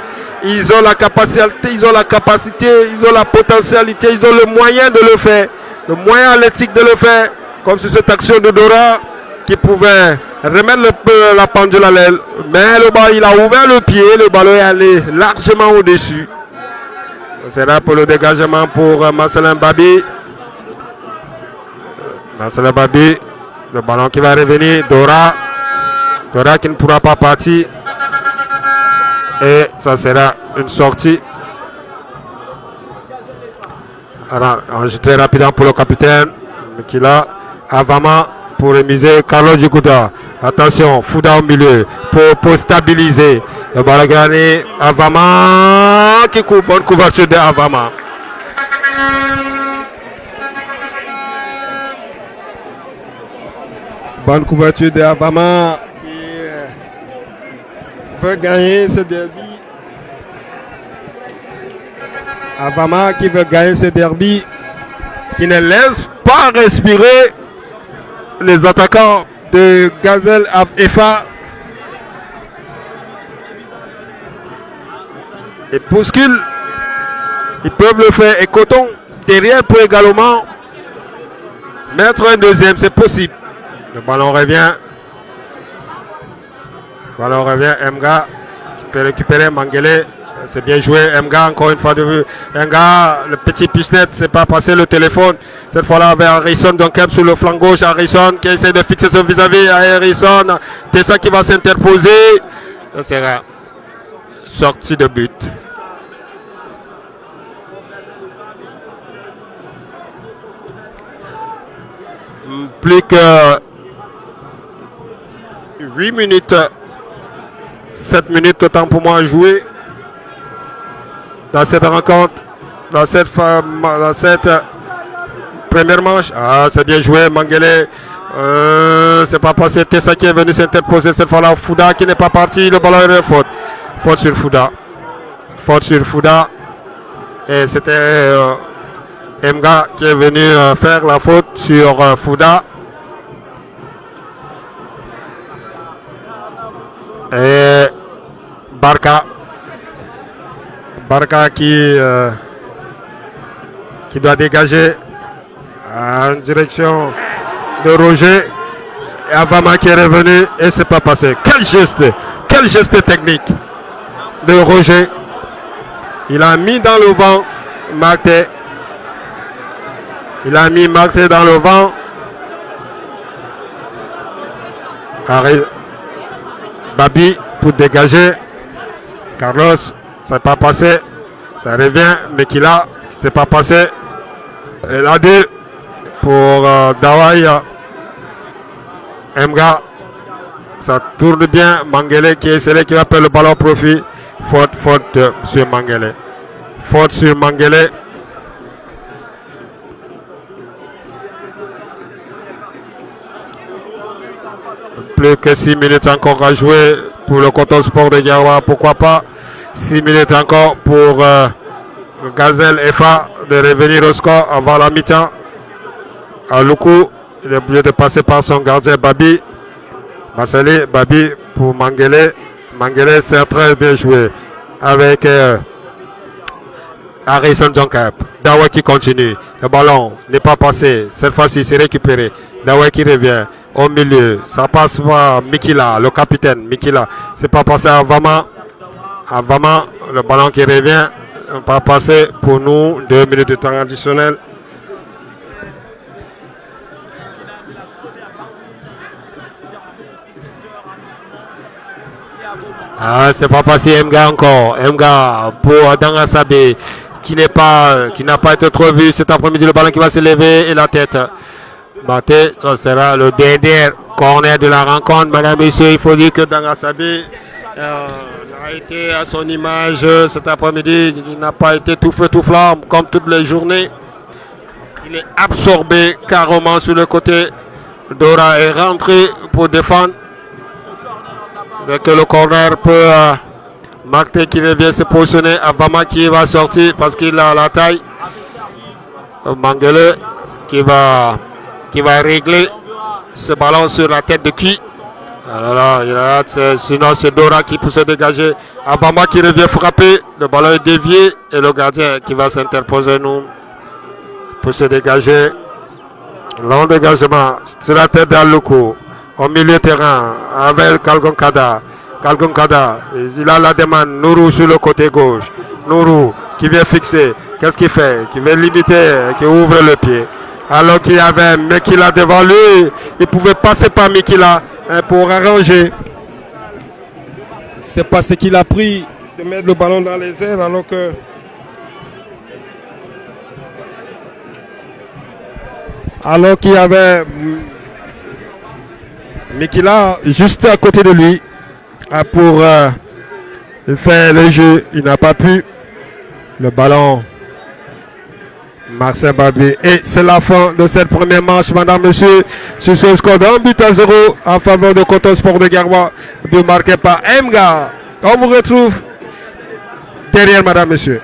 Ils ont la capacité, ils ont la potentialité, ils ont le moyen de le faire. Le moyen athlétique de le faire. Comme sur cette action de Dora qui pouvait remettre la pendule à l'aile. Mais le ballon, il a ouvert le pied, le ballon est allé largement au-dessus. C'est là pour le dégagement pour Marcelin Babi. Marcelin Babi, le ballon qui va revenir. Dora qui ne pourra pas partir. Et ça sera une sortie. Alors, très rapidement pour le capitaine. Qui là, Avama pour remiser Carlos Yuguda. Attention, Fouda au milieu pour stabiliser. Le ballon gagné. Avama qui coupe. Bonne couverture de Avama. Bonne couverture de Avama qui veut gagner ce derby. Avama qui veut gagner ce derby, qui ne laisse pas respirer les attaquants de Gazelle FA. Et bousculent. Ils peuvent le faire. Et Coton derrière peut également mettre un deuxième. C'est possible. Le ballon revient. Voilà, on revient. Mga qui peut récupérer Mangele. C'est bien joué. Mga, encore une fois de vue. Mga, le petit pichenette, c'est pas passé le téléphone. Cette fois-là, avec Harrison Duncap sur le flanc gauche. Harrison qui essaie de fixer son vis-à-vis. Harrison, Tessa qui va s'interposer. Ça sera sortie de but. Plus que 8 minutes. 7 minutes de temps pour moi à jouer dans cette rencontre, dans cette première manche. Ah, c'est bien joué, Mangele. C'est pas passé. Tessa qui est venu s'interposer cette fois-là. Fouda qui n'est pas parti. Le ballon est faute. Faute sur Fouda. Faute sur Fouda. Et c'était Mga qui est venu faire la faute sur Fouda. Et Barca qui doit dégager en direction de Roger. Et Avama qui est revenu et c'est pas passé. Quel geste technique de Roger. Il a mis dans le vent Marté. Il a mis Marté dans le vent. Babi pour dégager. Carlos, ça n'est pas passé. Ça revient. Mekila, c'est pas passé. Et là, deux pour Dawai. Mga. Ça tourne bien. Mangele qui est celui qui va perdre le ballon au profit. Faute sur Mangele. Faute sur Mangele. Plus que 6 minutes encore à jouer pour le Coton Sport de Gawa. Pourquoi pas 6 minutes encore pour Gazelle FA de revenir au score avant la mi-temps. Aluku, il est obligé de passer par son gardien Babi. Massali, Babi pour Mangele. Mangele, c'est très bien joué avec Harrison Jonkap. Dawa qui continue. Le ballon n'est pas passé. Cette fois-ci, c'est récupéré. Dawa qui revient. Au milieu, ça passe par Mikila, le capitaine Mikila. C'est pas passé à Vama. À Vama, le ballon qui revient. Pas passé pour nous. 2 minutes de temps additionnel. Ah, c'est pas passé Mga encore. Mga pour Dangasabe qui n'a pas été trop vu cet après-midi. Le ballon qui va se lever et la tête. Maté, ça sera le dernier corner de la rencontre. Madame, messieurs, il faut dire que Dangasabe a été à son image cet après-midi. Il n'a pas été tout feu, tout flamme comme toutes les journées. Il est absorbé carrément sur le côté. Dora est rentré pour défendre. C'est que le corner peut Marté qui vient se positionner. Avama qui va sortir parce qu'il a la taille. Mangele qui va régler ce ballon sur la tête de qui. Alors sinon c'est Dora qui peut se dégager. Avama qui revient frapper. Le ballon est dévié et le gardien qui va s'interposer nous pour se dégager. Long dégagement sur la tête d'Aluku. Au milieu terrain avec Kalgon Kada. Il a la demande. Nourou sur le côté gauche. Nourou qui vient fixer. Qu'est-ce qu'il fait? Qui veut limiter, qui ouvre le pied. Alors qu'il y avait Mekila devant lui. Il pouvait passer par Mekila pour arranger. C'est pas ce qu'il a pris de mettre le ballon dans les airs alors que. Alors qu'il y avait Mekila juste à côté de lui pour faire le jeu. Il n'a pas pu. Le ballon. Marcel Babi. Et c'est la fin de cette première manche, madame, monsieur, sur ce score d'un but à 0 en faveur de Coton Sport de Garoua, but marqué par Mga. On vous retrouve derrière, madame, monsieur.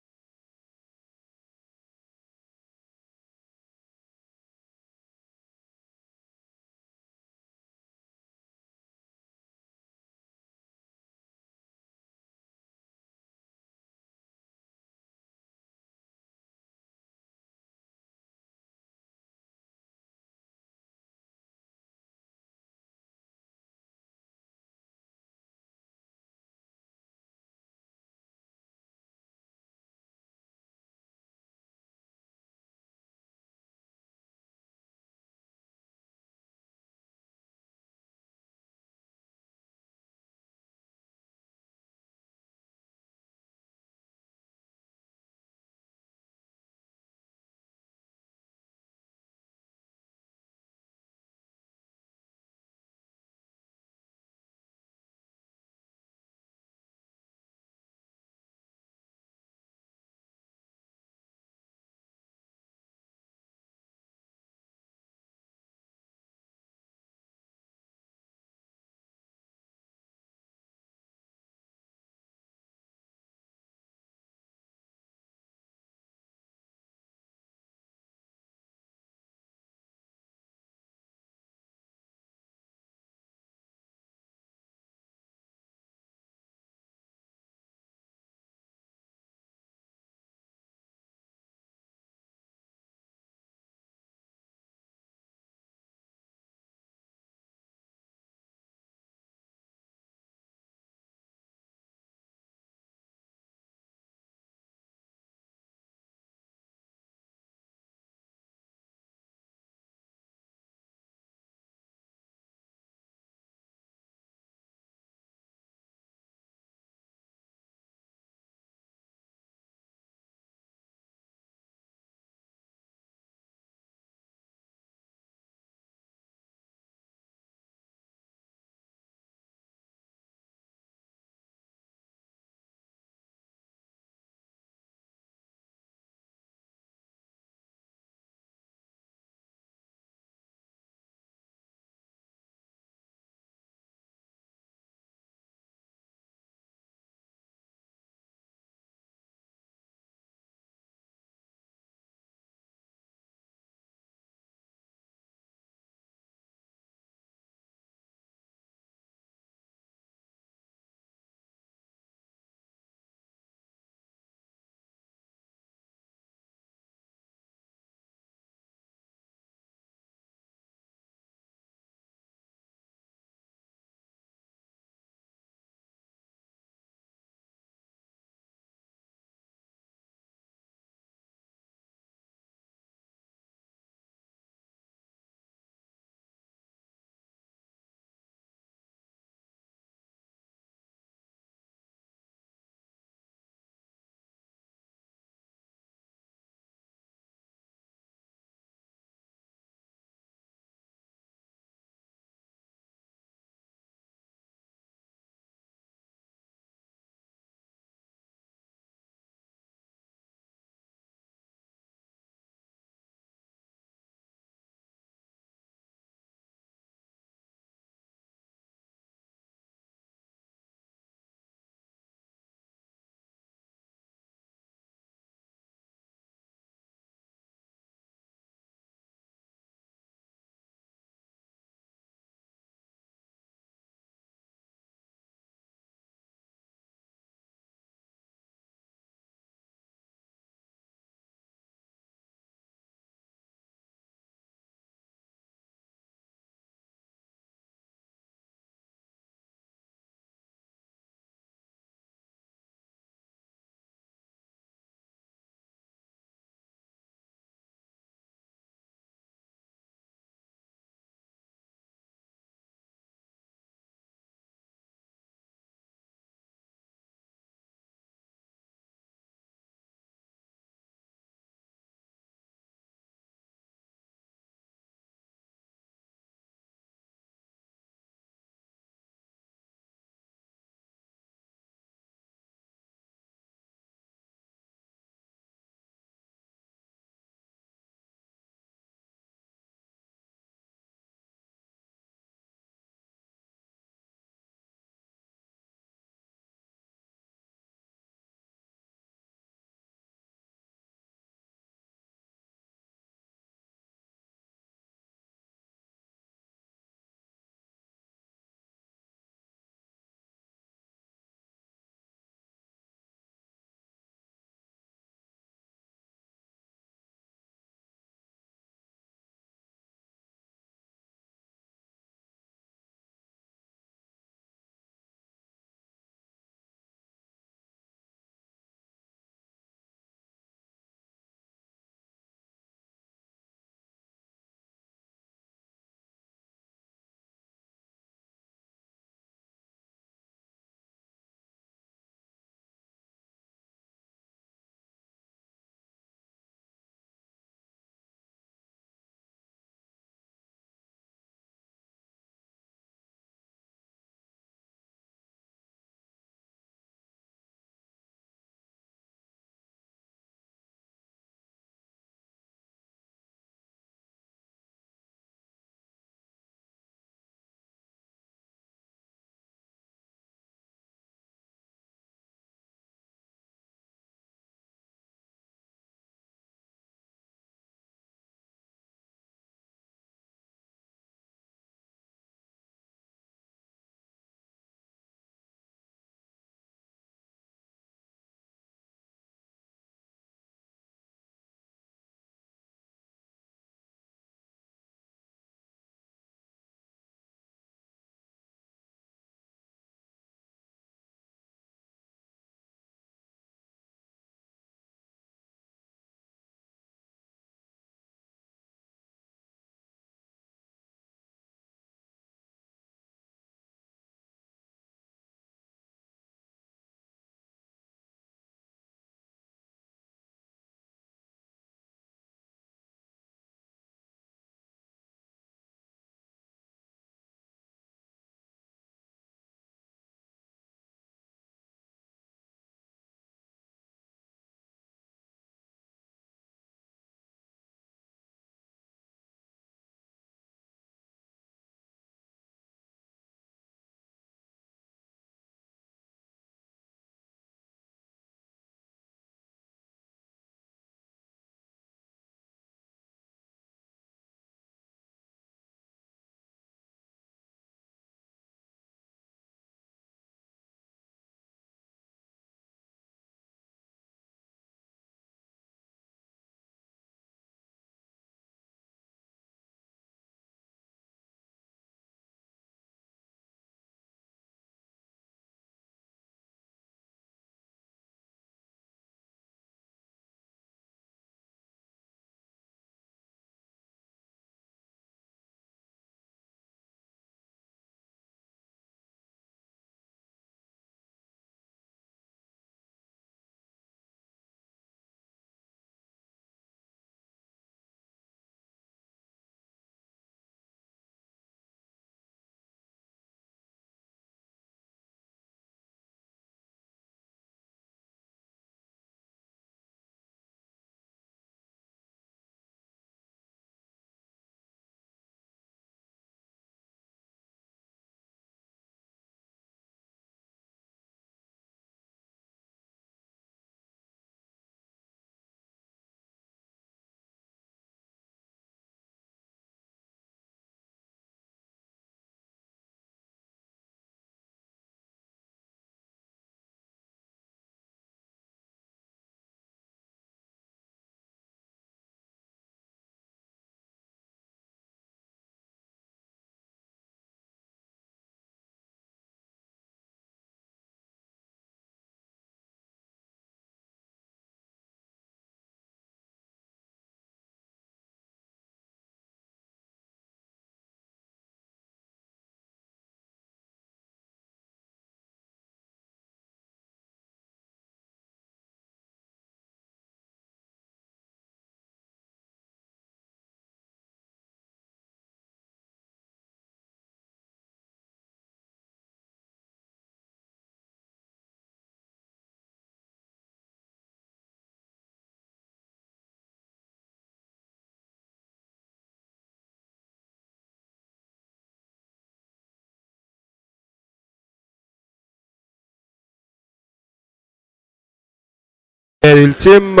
ultime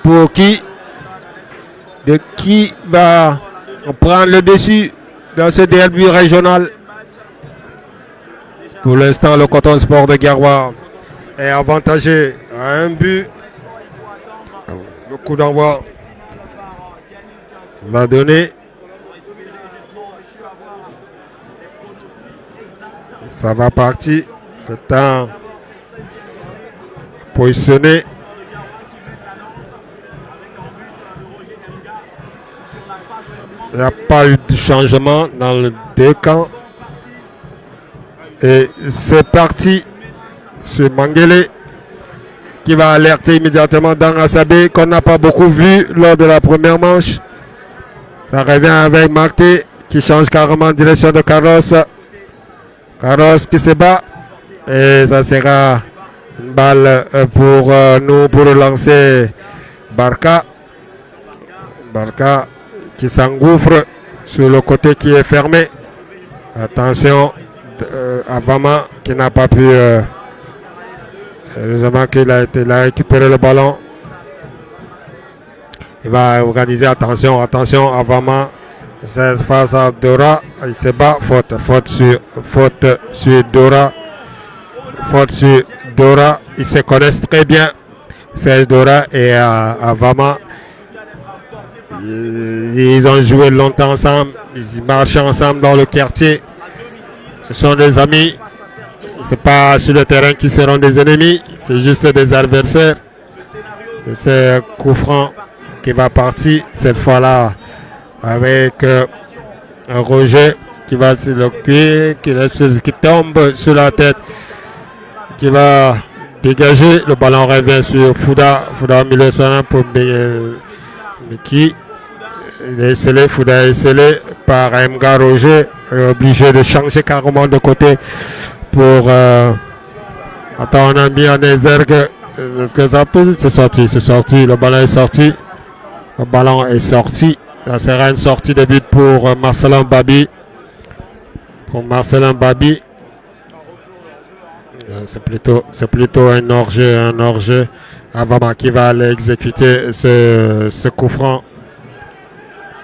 pour qui va prendre le dessus dans ce derby régional. Pour l'instant, le Coton Sport de Garoua est avantagé à un but. Le coup d'envoi va donner. Ça va partir. Le temps positionné. Il n'y a pas eu de changement dans les deux camps. Et c'est parti sur Mangele qui va alerter immédiatement dans Asabé qu'on n'a pas beaucoup vu lors de la première manche. Ça revient avec Marté qui change carrément de direction de Carlos. Carlos qui se bat. Et ça sera une balle pour nous pour relancer Barca. Barca qui s'engouffre sur le côté qui est fermé. Attention à Vama qui n'a pas pu. Heureusement qu'il a récupéré le ballon. Il va organiser attention à Vama. Face à Dora. Il se bat. Faute sur Dora. Faute sur Dora. Ils se connaissent très bien. Serge Dora et Vama. Ils ont joué longtemps ensemble. Ils marchent ensemble dans le quartier. Ce sont des amis. C'est pas sur le terrain qu'ils seront des ennemis. C'est juste des adversaires. Et c'est un coup franc qui va partir cette fois-là avec un Roger qui va sur le pied, qui tombe sur la tête, qui va dégager. Le ballon revient sur Fouda. Fouda au milieu pour Miki. Il est scellé, Fouda est scellé par Mga Roger. Il est obligé de changer carrément de côté pour... Attends, on a mis en exergue. Est-ce que ça peut... C'est sorti. Le ballon est sorti. Le ballon est sorti. Ça sera une sortie de but pour Marcelin Babi. Pour Marcelin Babi. C'est plutôt un hors-jeu. Avama qui va aller exécuter ce coup franc.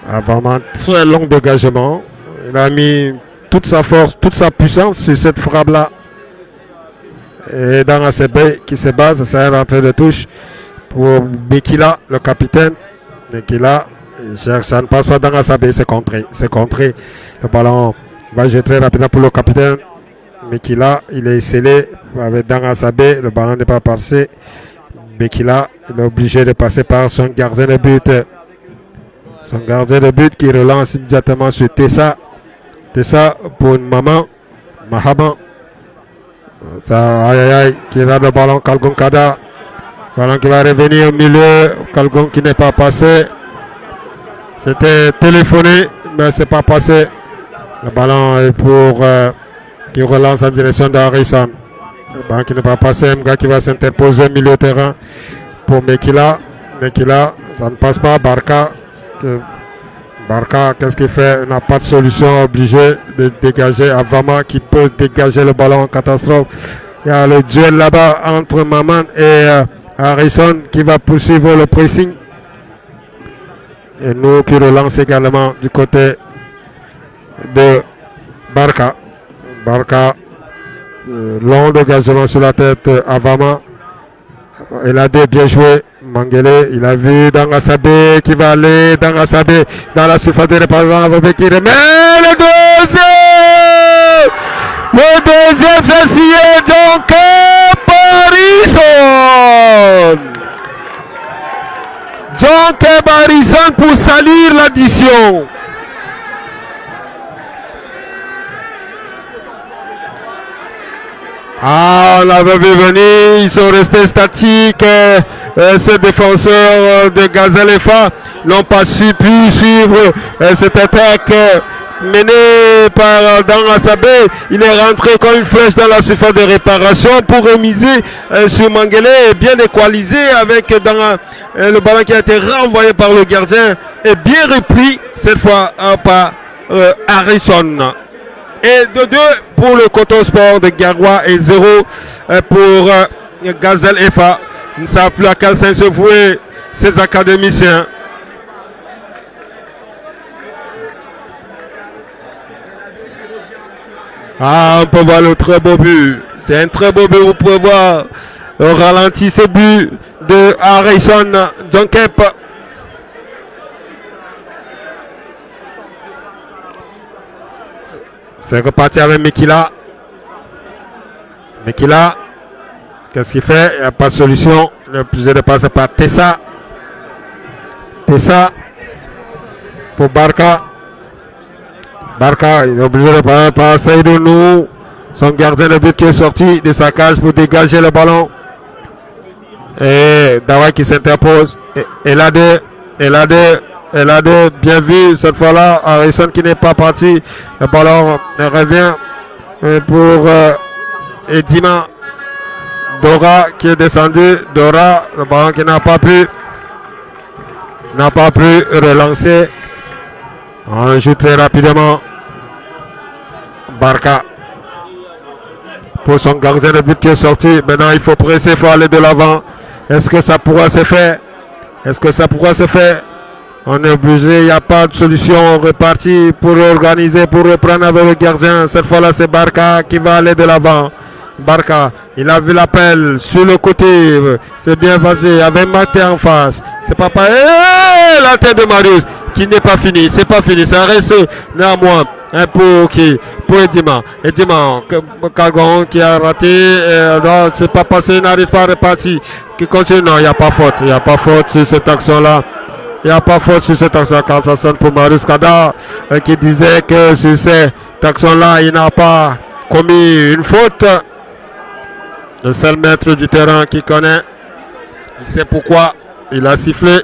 Avama, très long dégagement. Il a mis toute sa force, toute sa puissance sur cette frappe-là. Et dans ACB qui se base, ça sera rentrée de touche pour Bekila, le capitaine. Bekila, ça ne passe pas dans ACB, c'est contré. Le ballon va jouer très rapidement pour le capitaine. Bekila, il est scellé avec dans ACB, le ballon n'est pas passé. Bekila, il est obligé de passer par son gardien de but. Son gardien de but qui relance immédiatement sur Tessa. Tessa pour une maman. Mahama. Ça, aïe, qui a le ballon. Kalgon Kada. Ballon qui va revenir au milieu. Kalgon qui n'est pas passé. C'était téléphoné, mais c'est pas passé. Le ballon est pour qui relance en direction d'Harrison. Le ballon qui n'est pas passé. Un gars qui va s'interposer au milieu de terrain pour Mekila. Mekila, ça ne passe pas. Barca, qu'est-ce qu'il fait? Il n'a pas de solution, obligé de dégager Avama qui peut dégager le ballon en catastrophe. Il y a le duel là-bas entre Maman et Harrison qui va poursuivre le pressing. Et nous qui relance également du côté de Barca. Barca, long dégagement sur la tête Avama. Il a bien joué. Mangele, il a vu dans Asabé qui va aller dans Asabé dans la surface de réparation avec qui remet le deuxième c'est signé donc Barison pour salir l'addition. On l'avait vu venir, ils sont restés statiques. Ces défenseurs de Gazalefa n'ont pas pu suivre cette attaque menée par Dan Asabé. Il est rentré comme une flèche dans la surface de réparation pour remiser sur Mangele et bien équalisé avec le ballon qui a été renvoyé par le gardien et bien repris cette fois par Harrison. Et de 2 pour le Coton Sport de Garoua et 0 pour Gazelle EFA ne savent plus à quel sens se vouer ces académiciens. Ah, on peut voir le très beau but. C'est un très beau but. Vous pouvez voir au ralenti ce but de Harrison Dunkep. C'est reparti avec Mekila. Mekila, qu'est-ce qu'il fait? Il n'y a pas de solution. Il est obligé de passer par Tessa. Tessa pour Barca. Barca, il est obligé de passer par Seydou Nou. Son gardien de but qui est sorti de sa cage pour dégager le ballon. Et Dawai qui s'interpose. Et là deux, bien vu cette fois-là. Harrison qui n'est pas parti. Le ballon revient pour Edima. Dora qui est descendu. Dora, le ballon qui n'a pas pu relancer. On joue très rapidement. Barca. Pour son gardien de but qui est sorti. Maintenant, il faut presser, il faut aller de l'avant. Est-ce que ça pourra se faire? Est-ce que ça pourra se faire? On est obligé, il n'y a pas de solution. On repartit pour organiser, pour reprendre avec le gardien. Cette fois-là, c'est Barca qui va aller de l'avant. Barca, il a vu l'appel sur le côté. C'est bien passé. Avec Maté en face. C'est pas pareil. La tête de Marius qui n'est pas fini. C'est pas fini. Ça reste néanmoins pour qui? Pour Edima. Edima, Kagon qui a raté. Non, c'est pas passé. Il n'arrive pas à repartir. Qui continue. Non, il n'y a pas faute. Il n'y a pas faute sur cette action-là. Il n'y a pas faute sur cette action quand ça sonne pour Marius Kada qui disait que sur cette action-là, il n'a pas commis une faute. Le seul maître du terrain qui connaît, il sait pourquoi il a sifflé.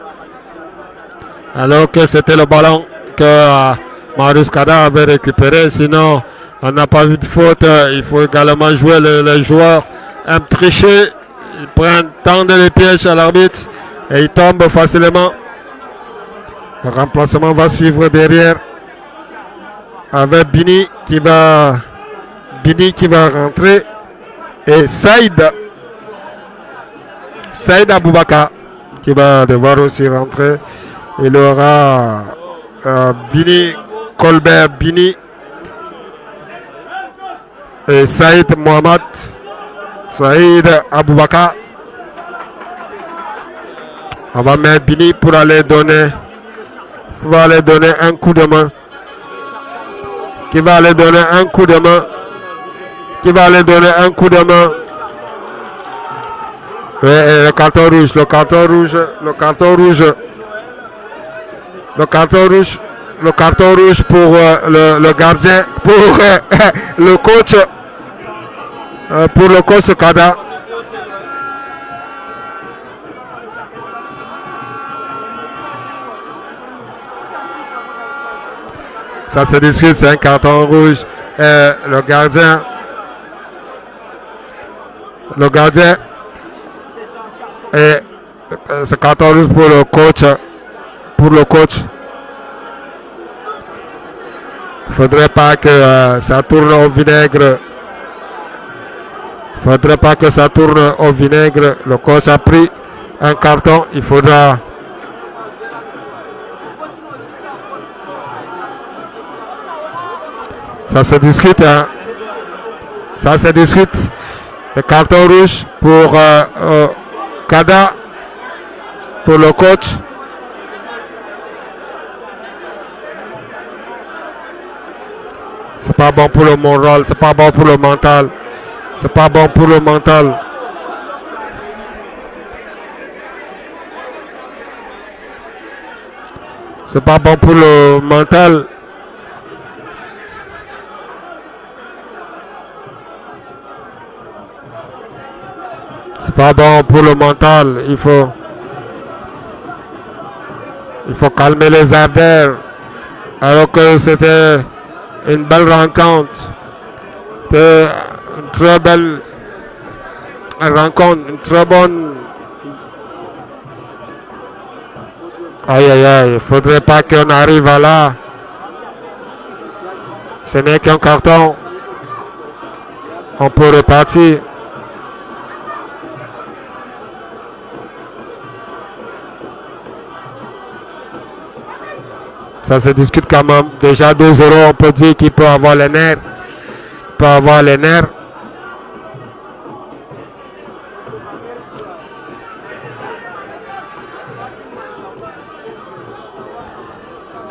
Alors que c'était le ballon que Marius Kada avait récupéré. Sinon, on n'a pas vu de faute. Il faut également jouer les joueurs aiment tricher. Ils prennent tant de les pièges à l'arbitre et ils tombent facilement. Le remplacement va suivre derrière avec Bini qui va rentrer et Saïd Aboubaka qui va devoir aussi rentrer. Il aura Bini, Colbert Bini et Saïd Mohamed, Saïd Aboubaka. On va mettre Bini pour aller donner un coup de main. Qui va aller donner un coup de main. Ouais, le carton rouge pour le gardien, pour le coach Kada. Ça se discute, c'est un carton rouge. Le gardien et ce carton rouge pour le coach. Il ne faudrait pas que ça tourne au vinaigre. Le coach a pris un carton. Il faudra. Ça se discute, hein. Le carton rouge pour Kada, pour le coach. C'est pas bon pour le moral, c'est pas bon pour le mental. C'est pas bon pour le mental. C'est pas bon pour le mental. C'est pas bon pour le mental. Il faut calmer les ardeurs. Alors que c'était une belle rencontre. C'était une très belle rencontre, une très bonne. Aïe aïe aïe, il ne faudrait pas qu'on arrive à là. Ce n'est qu'un carton. On peut repartir. Ça se discute quand même. Déjà 2-0, on peut dire qu'il peut avoir les nerfs. Il peut avoir les nerfs.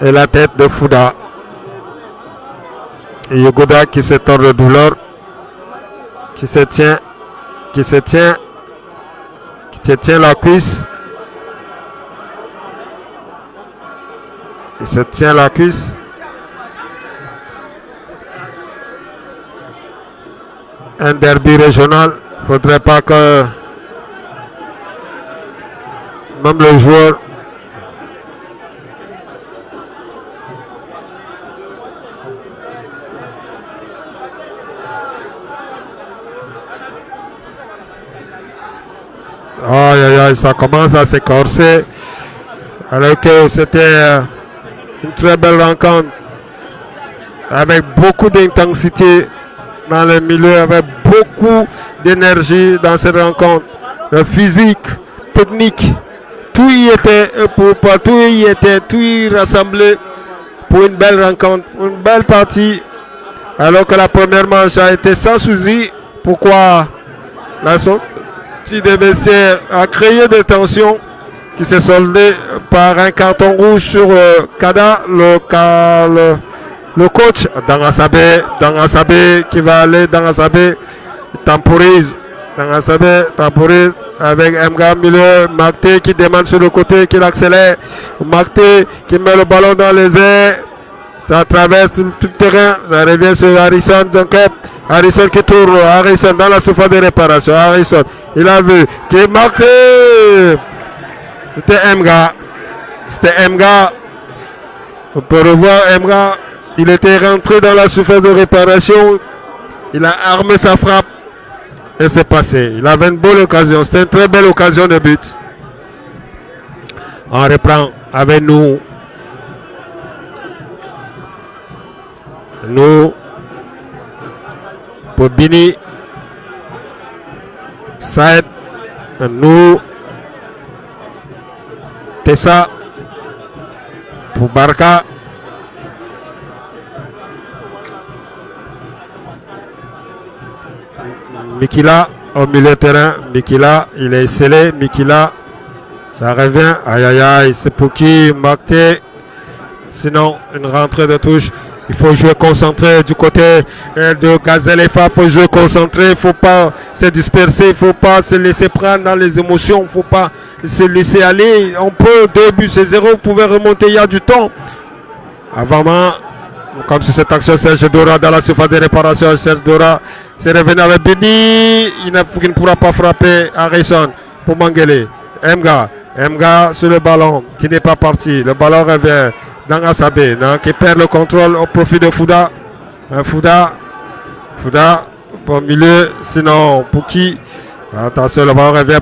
Et la tête de Fouda. Et Yogoda qui se tord de douleur. Qui se tient la cuisse. Il se tient la cuisse. Un derby régional. Il ne faudrait pas que même le joueur aïe aïe aïe, ça commence à s'écorcer. Alors que c'était une très belle rencontre avec beaucoup d'intensité dans le milieu, avec beaucoup d'énergie dans cette rencontre. Le physique, technique, tout y était, tout y rassemblé pour une belle rencontre, une belle partie. Alors que la première manche a été sans souci. Pourquoi la sortie des vestiaires a créé des tensions qui s'est soldé par un carton rouge sur Kada, le coach Dangasabé qui va aller. Dangasabé temporise avec Mga milieu. Makté qui demande sur le côté, qui l'accélère. Makté qui met le ballon dans les airs. Ça traverse tout le terrain. Ça revient sur Harrison Dunkep. Harrison qui tourne. Harrison dans la surface de réparation. Harrison, il a vu. Qui est marqué. C'était Mga. On peut revoir Mga. Il était rentré dans la surface de réparation. Il a armé sa frappe. Et c'est passé. Il avait une bonne occasion. C'était une très belle occasion de but. On reprend avec nous. Pour Bini. Saïd. Nous. Tessa. Pour Barka. Mikila au milieu de terrain. Mikila, il est scellé. Mikila, ça revient. Aïe aïe aïe, c'est pour qui Makté. Sinon, une rentrée de touche. Il faut jouer concentré du côté de Gazelle-FA. Il faut jouer concentré. Il ne faut pas se disperser. Il ne faut pas se laisser prendre dans les émotions. Il ne faut pas se laisser aller. On peut, 2 buts, c'est 0. Vous pouvez remonter. Il y a du temps. Avant, comme sur cette action, Serge Dora dans la surface de réparation. Serge Dora c'est revenu avec Bini. Il ne pourra pas frapper Harrison pour Mangele. Mga sur le ballon qui n'est pas parti. Le ballon revient dans Asabé qui perd le contrôle au profit de Fouda. Fouda pour milieu. Sinon, pour qui? Attention, le ballon revient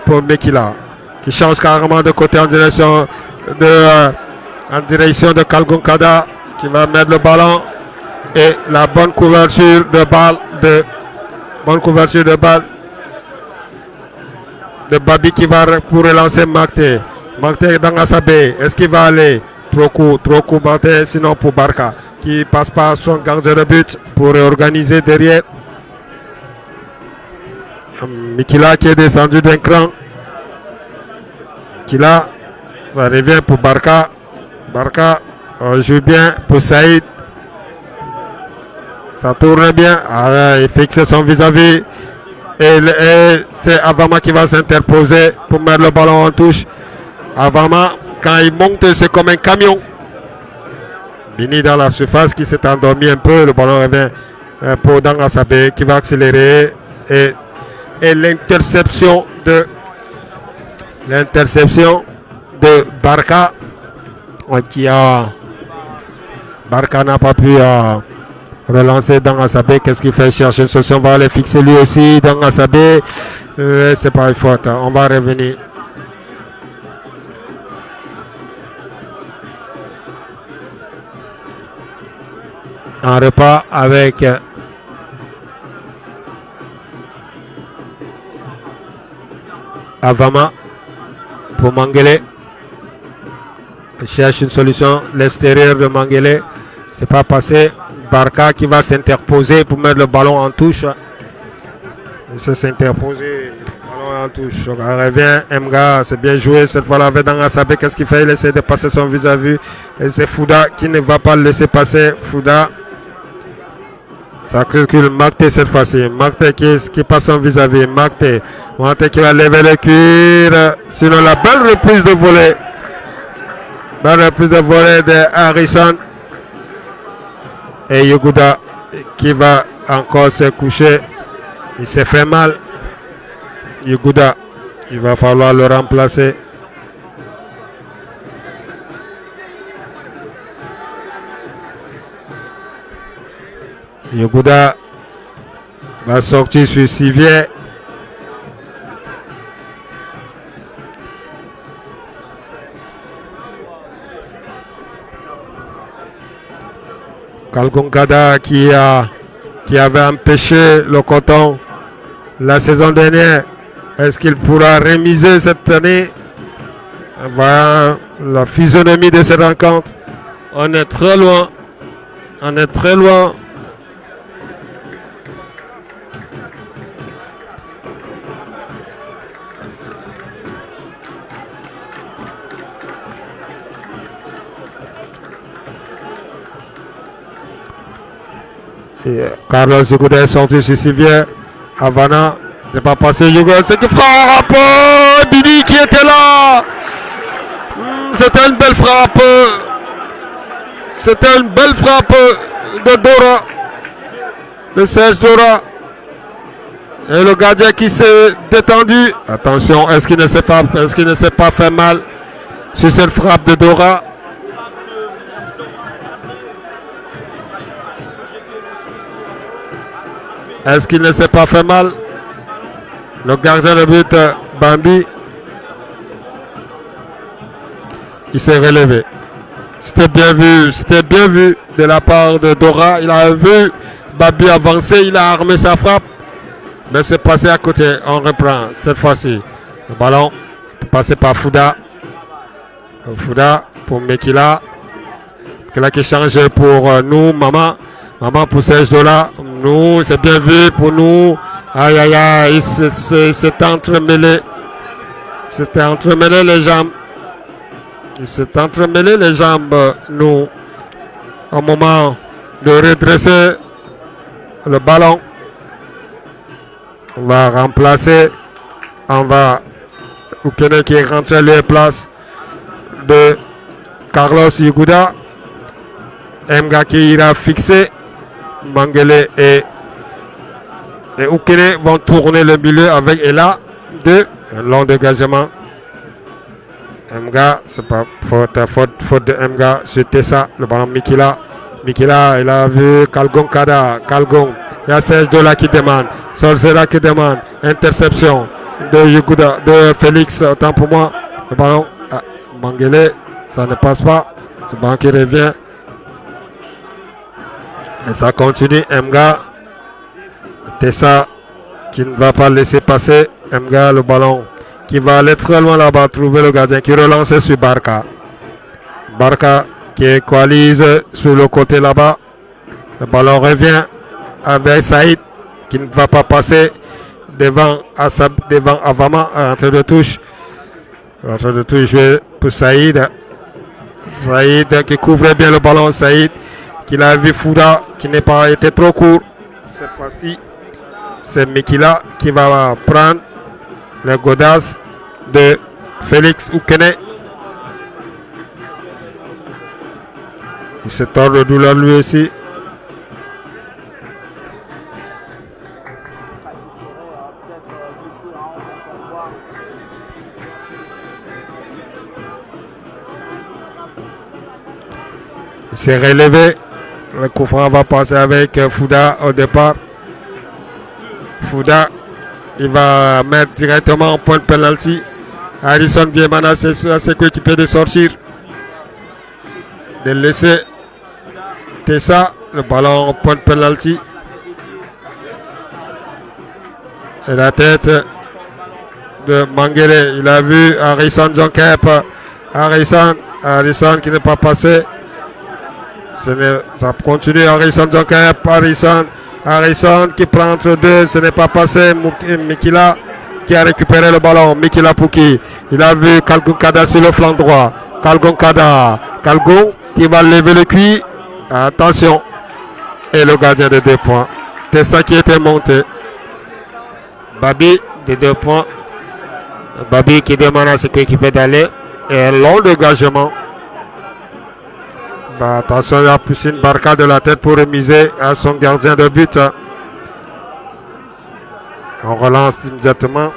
pour Mekila qui change carrément de côté en direction de Kalgoun Kada qui va mettre le ballon. Et la bonne couverture de balle de Babi qui va pour relancer Makté. Makté dans Asabé. Est-ce qu'il va aller? Trop court Makté, sinon pour Barka qui passe par son gardien de but pour réorganiser derrière. Mikila qui est descendu d'un cran. Mikila, ça revient pour Barka. Barka joue bien pour Saïd. Ça tourne bien. Il fixe son vis-à-vis. Et c'est Avama qui va s'interposer pour mettre le ballon en touche. Avama, quand il monte, c'est comme un camion. Bini dans la surface qui s'est endormi un peu. Le ballon revient pour Dangasabé qui va accélérer. Et l'interception de Barka. Barka n'a pas pu relancer Dangasabé. Qu'est-ce qu'il fait? Chercher une solution. On va aller fixer lui aussi. Dangasabé. C'est pas une faute. On va revenir. On repart avec Avama pour Mangele. Il cherche une solution. L'extérieur de Mangele. C'est pas passé. Barka qui va s'interposer pour mettre le ballon en touche. Il se s'interposer. Ballon en touche. Donc, on revient. Mga, c'est bien joué. Cette fois-là, Vedanga Sabé, qu'est-ce qu'il fait? Il essaie de passer son vis-à-vis. Et c'est Fouda qui ne va pas le laisser passer. Fouda. Ça calcule Makte cette fois-ci. Makte qui passe son vis-à-vis. Makte qui va lever le cuir. Sinon, la belle reprise de volée. Belle reprise de volée de Harrison. Et Yuguda qui va encore se coucher. Il s'est fait mal. Yuguda, il va falloir le remplacer. Yuguda va sortir sur Sivier. Kalgongada qui avait empêché le Coton la saison dernière. Est-ce qu'il pourra remiser cette année? Voilà la physionomie de cette rencontre. On est très loin. On est très loin. Et Carlos Yuguda est sorti sur Sivier. Havana n'est pas passé. Yuguda, c'est qui frappe. Didi qui était là. C'était une belle frappe. C'était une belle frappe de Dora. De Serge Dora. Et le gardien qui s'est détendu. Attention, est-ce qu'il ne s'est pas fait mal sur cette frappe de Dora? Est-ce qu'il ne s'est pas fait mal? Le gardien de but, Bambi, il s'est relevé. C'était bien vu de la part de Dora. Il a vu Bambi avancer, il a armé sa frappe, mais c'est passé à côté. On reprend cette fois-ci. Le ballon passé par Fouda. Fouda pour Mekila. Mekila qui change pour nous, Maman. Maman pour Serge Dola. Nous, c'est bien vu pour nous. Aïe, aïe, aïe, il s'est entremêlé. C'était entremêlé les jambes. Il s'est entremêlé les jambes, nous, au moment de redresser le ballon. On va remplacer. On va Oukene qui est rentré à la place de Carlos Yuguda. Mga qui ira fixer. Mangele et Oukene vont tourner le milieu avec Ela de un long dégagement. Mga, c'est pas faute de Mga sur Tessa, le ballon Mikila. Mikila, il a vu Kalgong Kada. Kalgong, il y a Serge Dola qui demande. Solzera qui demande. Interception de Yuguda, de Félix, autant pour moi. Le ballon, Mangele, ça ne passe pas. Ce ballon qui revient. Et ça continue. Mga, Tessa qui ne va pas laisser passer. Mga, le ballon qui va aller très loin là-bas, trouver le gardien qui relance sur Barka. Barka qui équalise sur le côté là-bas. Le ballon revient avec Saïd qui ne va pas passer devant Avama à entrée de touche. Entrée de touche jouée pour Saïd. Saïd qui couvre bien le ballon. Saïd qui a vu Fouda qui n'est pas été trop court. Cette fois-ci, c'est Mikila qui va prendre le godasse de Félix Oukene. Il se tord de douleur lui aussi. Il s'est relevé. Le coup franc va passer avec Fouda au départ. Fouda, il va mettre directement en point de penalty. Harrison bien menacé à ses coéquipiers de sortir. De laisser Tessa, le ballon en point de penalty. Et la tête de Mangele. Il a vu Harrison Jonkep. Harrison Harrison qui n'est pas passé. Ça continue. Harrison Jonkep. Harrison qui prend entre deux. Ce n'est pas passé. Mikila qui a récupéré le ballon. Mikila Pouki. Il a vu Kalgoum Kada sur le flanc droit. Kalgoum Kada. Kalgoum qui va lever le cuit. Attention. Et le gardien de 2 points. C'est ça qui était monté. Babi de 2 points. Babi qui demande à ses coéquipiers d'aller. Et un long dégagement. Attention, il a poussé une barcade de la tête pour remiser à son gardien de but. On relance immédiatement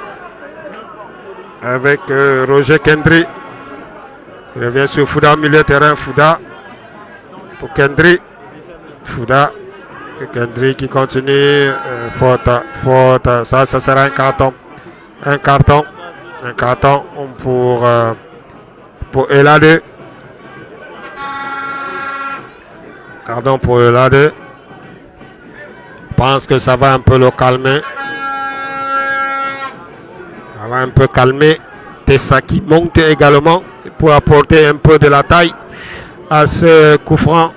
avec Roger Kendry. Il revient sur Fouda, milieu de terrain. Fouda pour Kendry. Fouda. Kendry qui continue. Faute. Ça sera un carton. Un carton pour Elade. Pardon pour Elade. Je pense que ça va un peu le calmer. Ça va un peu calmer. Tessa qui monte également pour apporter un peu de la taille à ce coup franc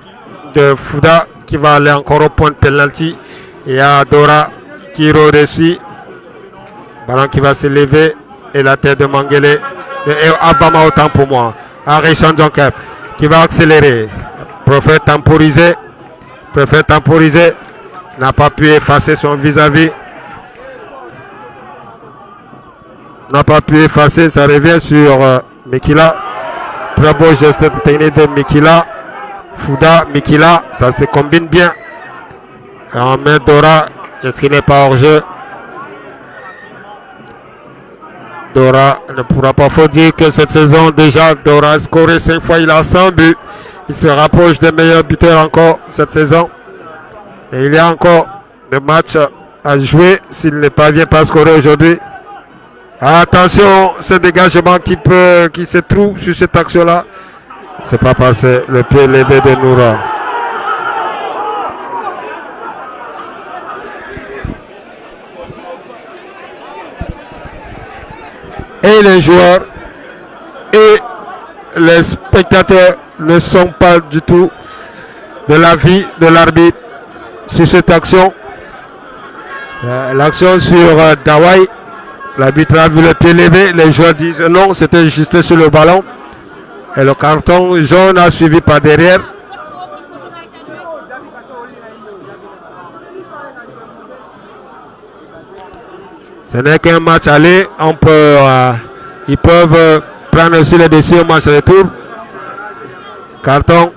de Fouda qui va aller encore au point de penalty. Il y a Dora qui redescend. Ballon qui va se lever et la tête de Mangele. Et Abama autant pour moi. Harrison Jonkep qui va accélérer. Préfère temporiser. N'a pas pu effacer son vis-à-vis. Ça revient sur Mikila. Très beau geste technique de Mikila. Fouda, Mikila, ça se combine bien. Et on met Dora, est-ce qu'il n'est pas hors jeu? Dora ne pourra pas, faut dire que cette saison déjà Dora a scoré 5 fois, il a 100 buts. Il se rapproche des meilleurs buteurs encore cette saison. Et il y a encore des matchs à jouer s'il ne parvient pas à scorer aujourd'hui. Attention, ce dégagement qui se trouve sur cette action-là. C'est pas passé. Le pied levé de Noura. Et les joueurs et les spectateurs ne sont pas du tout de l'avis de l'arbitre sur cette action. L'action sur Dawai. L'arbitre a vu le pied levé. Les joueurs disent non, c'était juste sur le ballon. Et le carton jaune a suivi par derrière. Ce n'est qu'un match aller. Ils peuvent prendre aussi le décis au match retour. Carton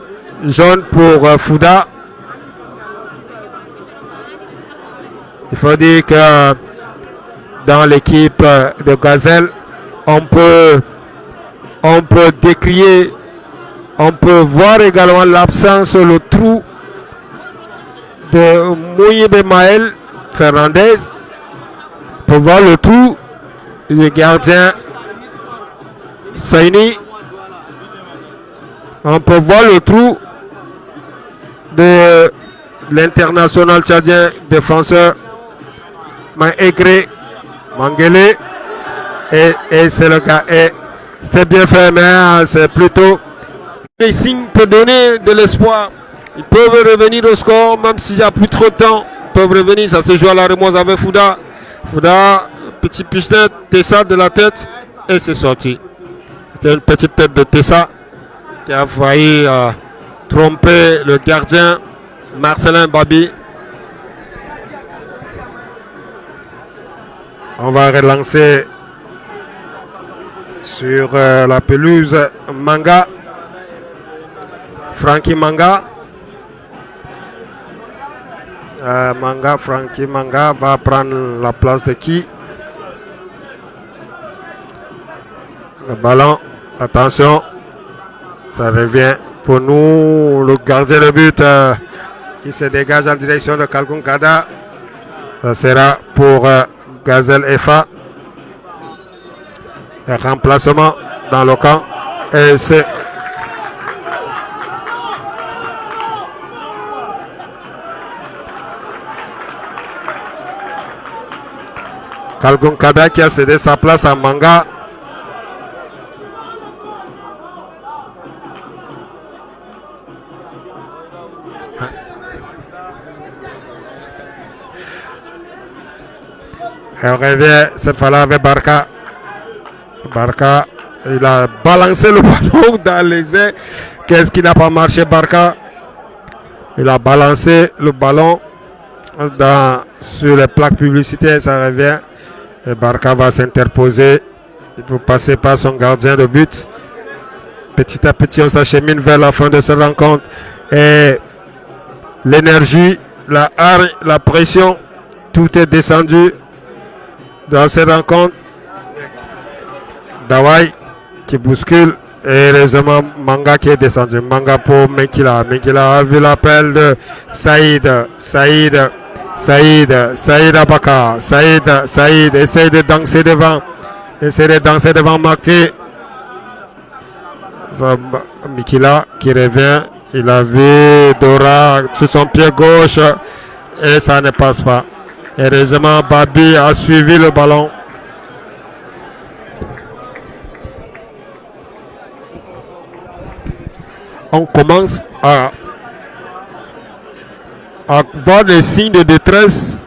jaune pour Fouda. Il faut dire que dans l'équipe de Gazelle, on peut décrier, on peut voir également l'absence, le trou de Mouyebe Maël Fernandez. On peut voir le trou du gardien Saini. On peut voir le trou de l'international tchadien défenseur Maïgré Mangele. Et c'est le cas. C'était bien fait, mais c'est plutôt des signes pour donner de l'espoir. Ils peuvent revenir au score, même s'il n'y a plus trop de temps. Ils peuvent revenir, ça se joue à la remoise avec Fouda. Fouda, petit pichenette, Tessa de la tête, et c'est sorti. C'était une petite tête de Tessa qui a failli tromper le gardien Marcelin Babi. On va relancer sur la pelouse Manga. Frankie Manga. Frankie Manga va prendre la place de qui? Le ballon, attention, ça revient pour nous, le gardien de but qui se dégage en direction de Kalgoum Kada. Ça sera pour Gazelle FA. Un remplacement dans le camp. Et c'est Kalgoum Kada qui a cédé sa place à Manga. Elle revient cette fois-là avec Barca. Barca, il a balancé le ballon dans les airs. Qu'est-ce qui n'a pas marché, Barca? Il a balancé le ballon sur les plaques publicitaires, ça revient. Et Barca va s'interposer. Il faut passer par son gardien de but. Petit à petit, on s'achemine vers la fin de cette rencontre. Et l'énergie, la hargne, la pression, tout est descendu dans cette rencontre. Dawai qui bouscule. Et heureusement, Manga qui est descendu. Manga pour Mekila. Mekila a vu l'appel de Saïd Abaka. Saïd essaye de danser devant. Marqué. Mekila qui revient. Il a vu Dora sur son pied gauche. Et ça ne passe pas. Heureusement, Babi a suivi le ballon. On commence à voir des signes de détresse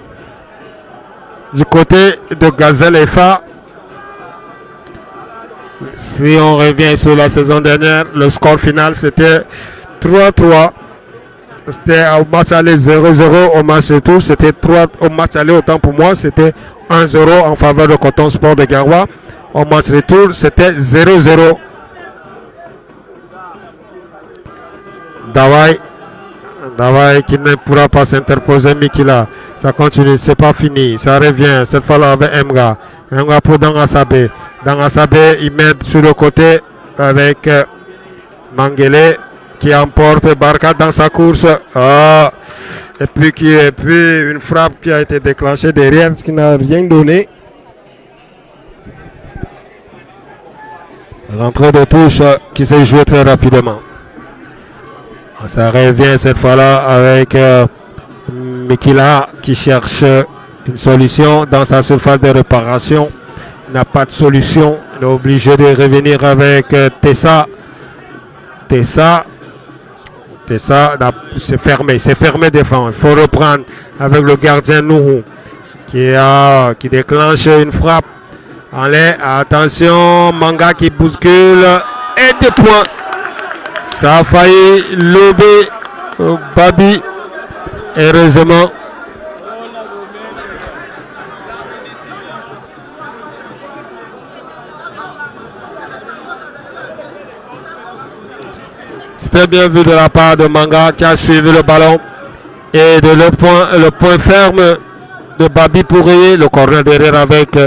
du côté de Gazelle FA. Si on revient sur la saison dernière, le score final c'était 3-3. C'était au match aller 0-0, au match retour c'était 3. Au match aller, autant pour moi, c'était 1-0 en faveur de Coton Sport de Garoua. Au match retour, c'était 0-0. Dawai qui ne pourra pas s'interposer, Mikila. Ça continue, c'est pas fini. Ça revient, cette fois-là avec Emga. Emga pour Dangasabe. Dangasabe, il met sur le côté avec Mangele qui emporte Barca dans sa course. Et puis une frappe qui a été déclenchée derrière, ce qui n'a rien donné. Rentrée de touche qui s'est jouée très rapidement. Ça revient cette fois-là avec Mikila qui cherche une solution dans sa surface de réparation. Il n'a pas de solution. Il est obligé de revenir avec Tessa. Tessa, c'est fermé devant. Il faut reprendre avec le gardien Nourou qui déclenche une frappe. Attention, Manga qui bouscule et 2 points. Ça a failli lever Babi. Heureusement. C'était bien vu de la part de Manga qui a suivi le ballon. Et de le point ferme de Babi pour rayer le corner derrière avec.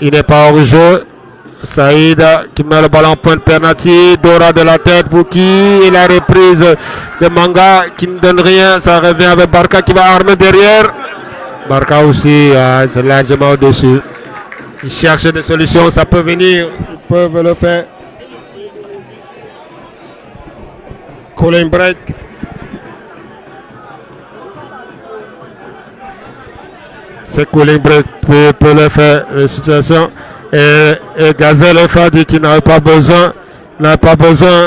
Il n'est pas hors jeu. Saïd qui met le ballon point de penalty. Dora de la tête pour qui? Et la reprise de Manga qui ne donne rien. Ça revient avec Barca qui va armer derrière. Barca aussi, c'est largement au-dessus. Ils cherchent des solutions, ça peut venir. Ils peuvent le faire. Colin break. C'est Colin break peut le faire. La situation. Et Gazelle FA dit qu'il n'avait pas besoin.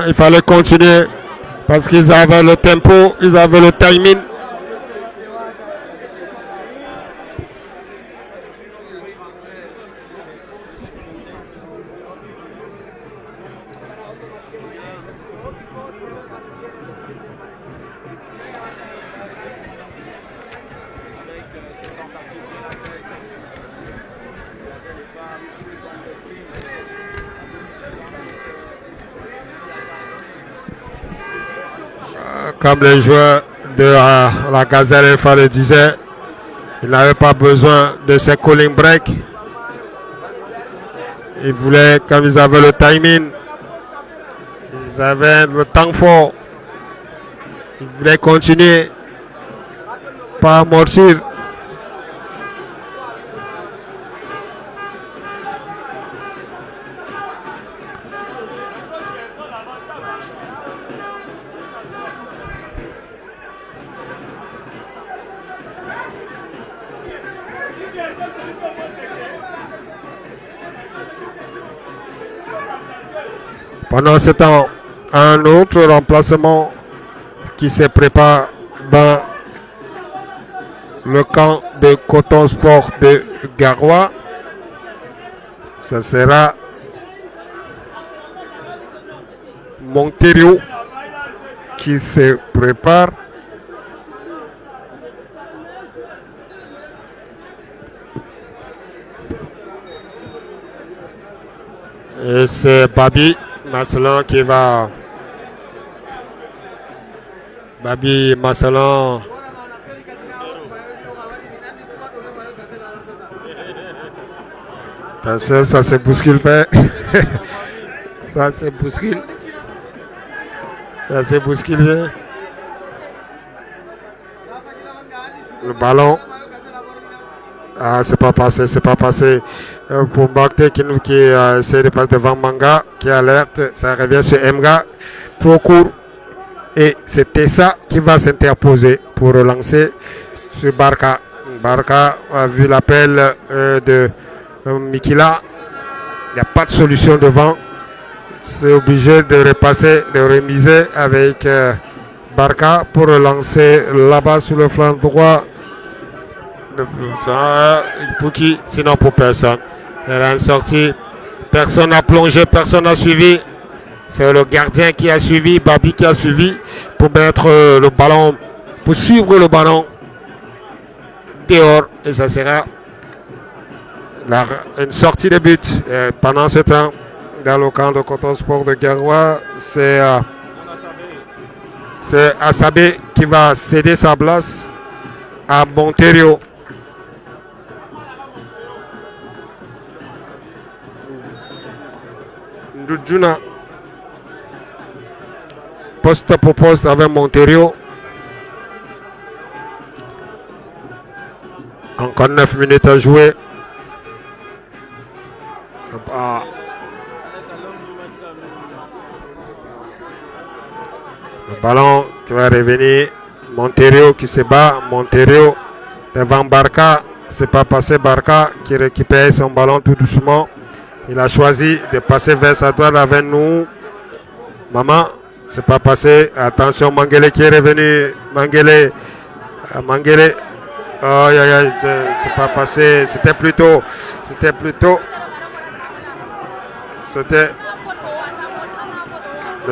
Il fallait continuer. Parce qu'ils avaient le tempo, ils avaient le timing. Comme les joueurs de la Gazelle FA le disaient, ils n'avaient pas besoin de ces calling break. Ils voulaient, comme ils avaient le timing, ils avaient le temps fort, ils voulaient continuer, pas amortir. Pendant ce temps, un autre remplacement qui se prépare dans le camp de Coton Sport de Garoua. Ça sera Monterio qui se prépare. Et c'est Babi Masselan qui va. Babi Masselan. Attention, ça c'est bouscule fait. Ça c'est bouscule. Ça c'est bouscule. Le ballon. Ah, c'est pas passé, c'est pas passé. Pour Bakte qui essaie de passer devant Manga, qui alerte, ça revient sur Mga, trop court. Et c'était ça qui va s'interposer pour relancer sur Barca. Barca a vu l'appel de Mikila. Il n'y a pas de solution devant. C'est obligé de repasser, de remiser avec Barca pour relancer là-bas sur le flanc droit. Pour qui? Sinon pour personne. Il a une sortie. Personne n'a plongé, personne n'a suivi. C'est le gardien qui a suivi, Babi qui a suivi pour mettre le ballon, pour suivre le ballon dehors. Et ça sera une sortie de but. Et pendant ce temps, dans le camp de Coton Sport de Garoua, c'est Asabé qui va céder sa place à Monterio. Ndujuna, poste pour poste avec Monterio. Encore 9 minutes à jouer. Le ballon qui va revenir. Monterio qui se bat. Monterio devant Barca. C'est pas passé. Barca qui récupère son ballon tout doucement. Il a choisi de passer vers sa droite avec nous. Maman, c'est pas passé. Attention, Mangele qui est revenu. Mangele. Oh, c'est pas passé. C'était plutôt.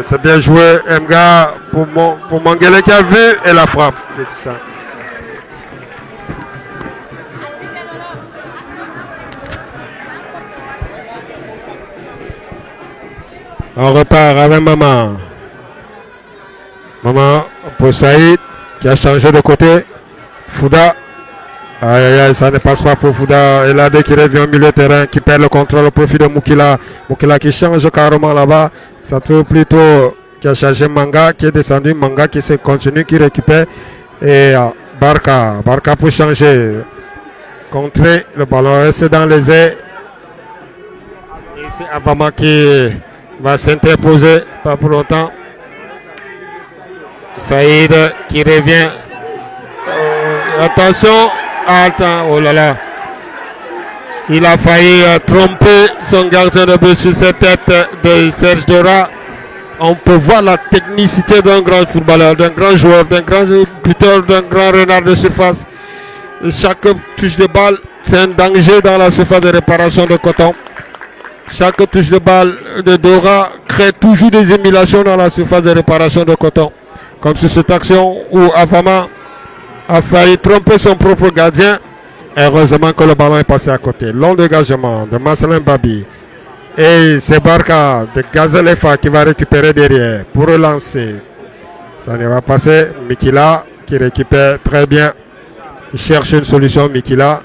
C'est bien joué, Mga, pour Mangele qui a vu et la frappe. Ça. On repart avec Maman. Maman pour Saïd qui a changé de côté. Fouda. Aïe, aïe, aïe, ça ne passe pas pour Fouda. Et là, dès qu'il revient au milieu de terrain, qui perd le contrôle au profit de Moukila. Moukila qui change carrément là-bas. Ça trouve plutôt qui a changé Manga, qui est descendu. Manga qui se continue, qui récupère. Et Barca pour changer. Contrer, le ballon reste dans les airs. Et c'est Avama qui va s'interposer, pas pour longtemps. Saïd qui revient. Attention. Attends, oh là là. Il a failli tromper son gardien de but sur cette tête de Serge Dora. On peut voir la technicité d'un grand footballeur, d'un grand joueur, d'un grand buteur, d'un grand renard de surface. Chaque touche de balle, c'est un danger dans la surface de réparation de Coton. Chaque touche de balle de Dora crée toujours des émulations dans la surface de réparation de Coton. Comme sur cette action où Avama a failli tromper son propre gardien. Heureusement que le ballon est passé à côté. Long dégagement de Marcelin Babi. Et c'est Barca de Gazelefa qui va récupérer derrière pour relancer. Ça ne va passer. Mikila qui récupère très bien. Il cherche une solution. Mikila.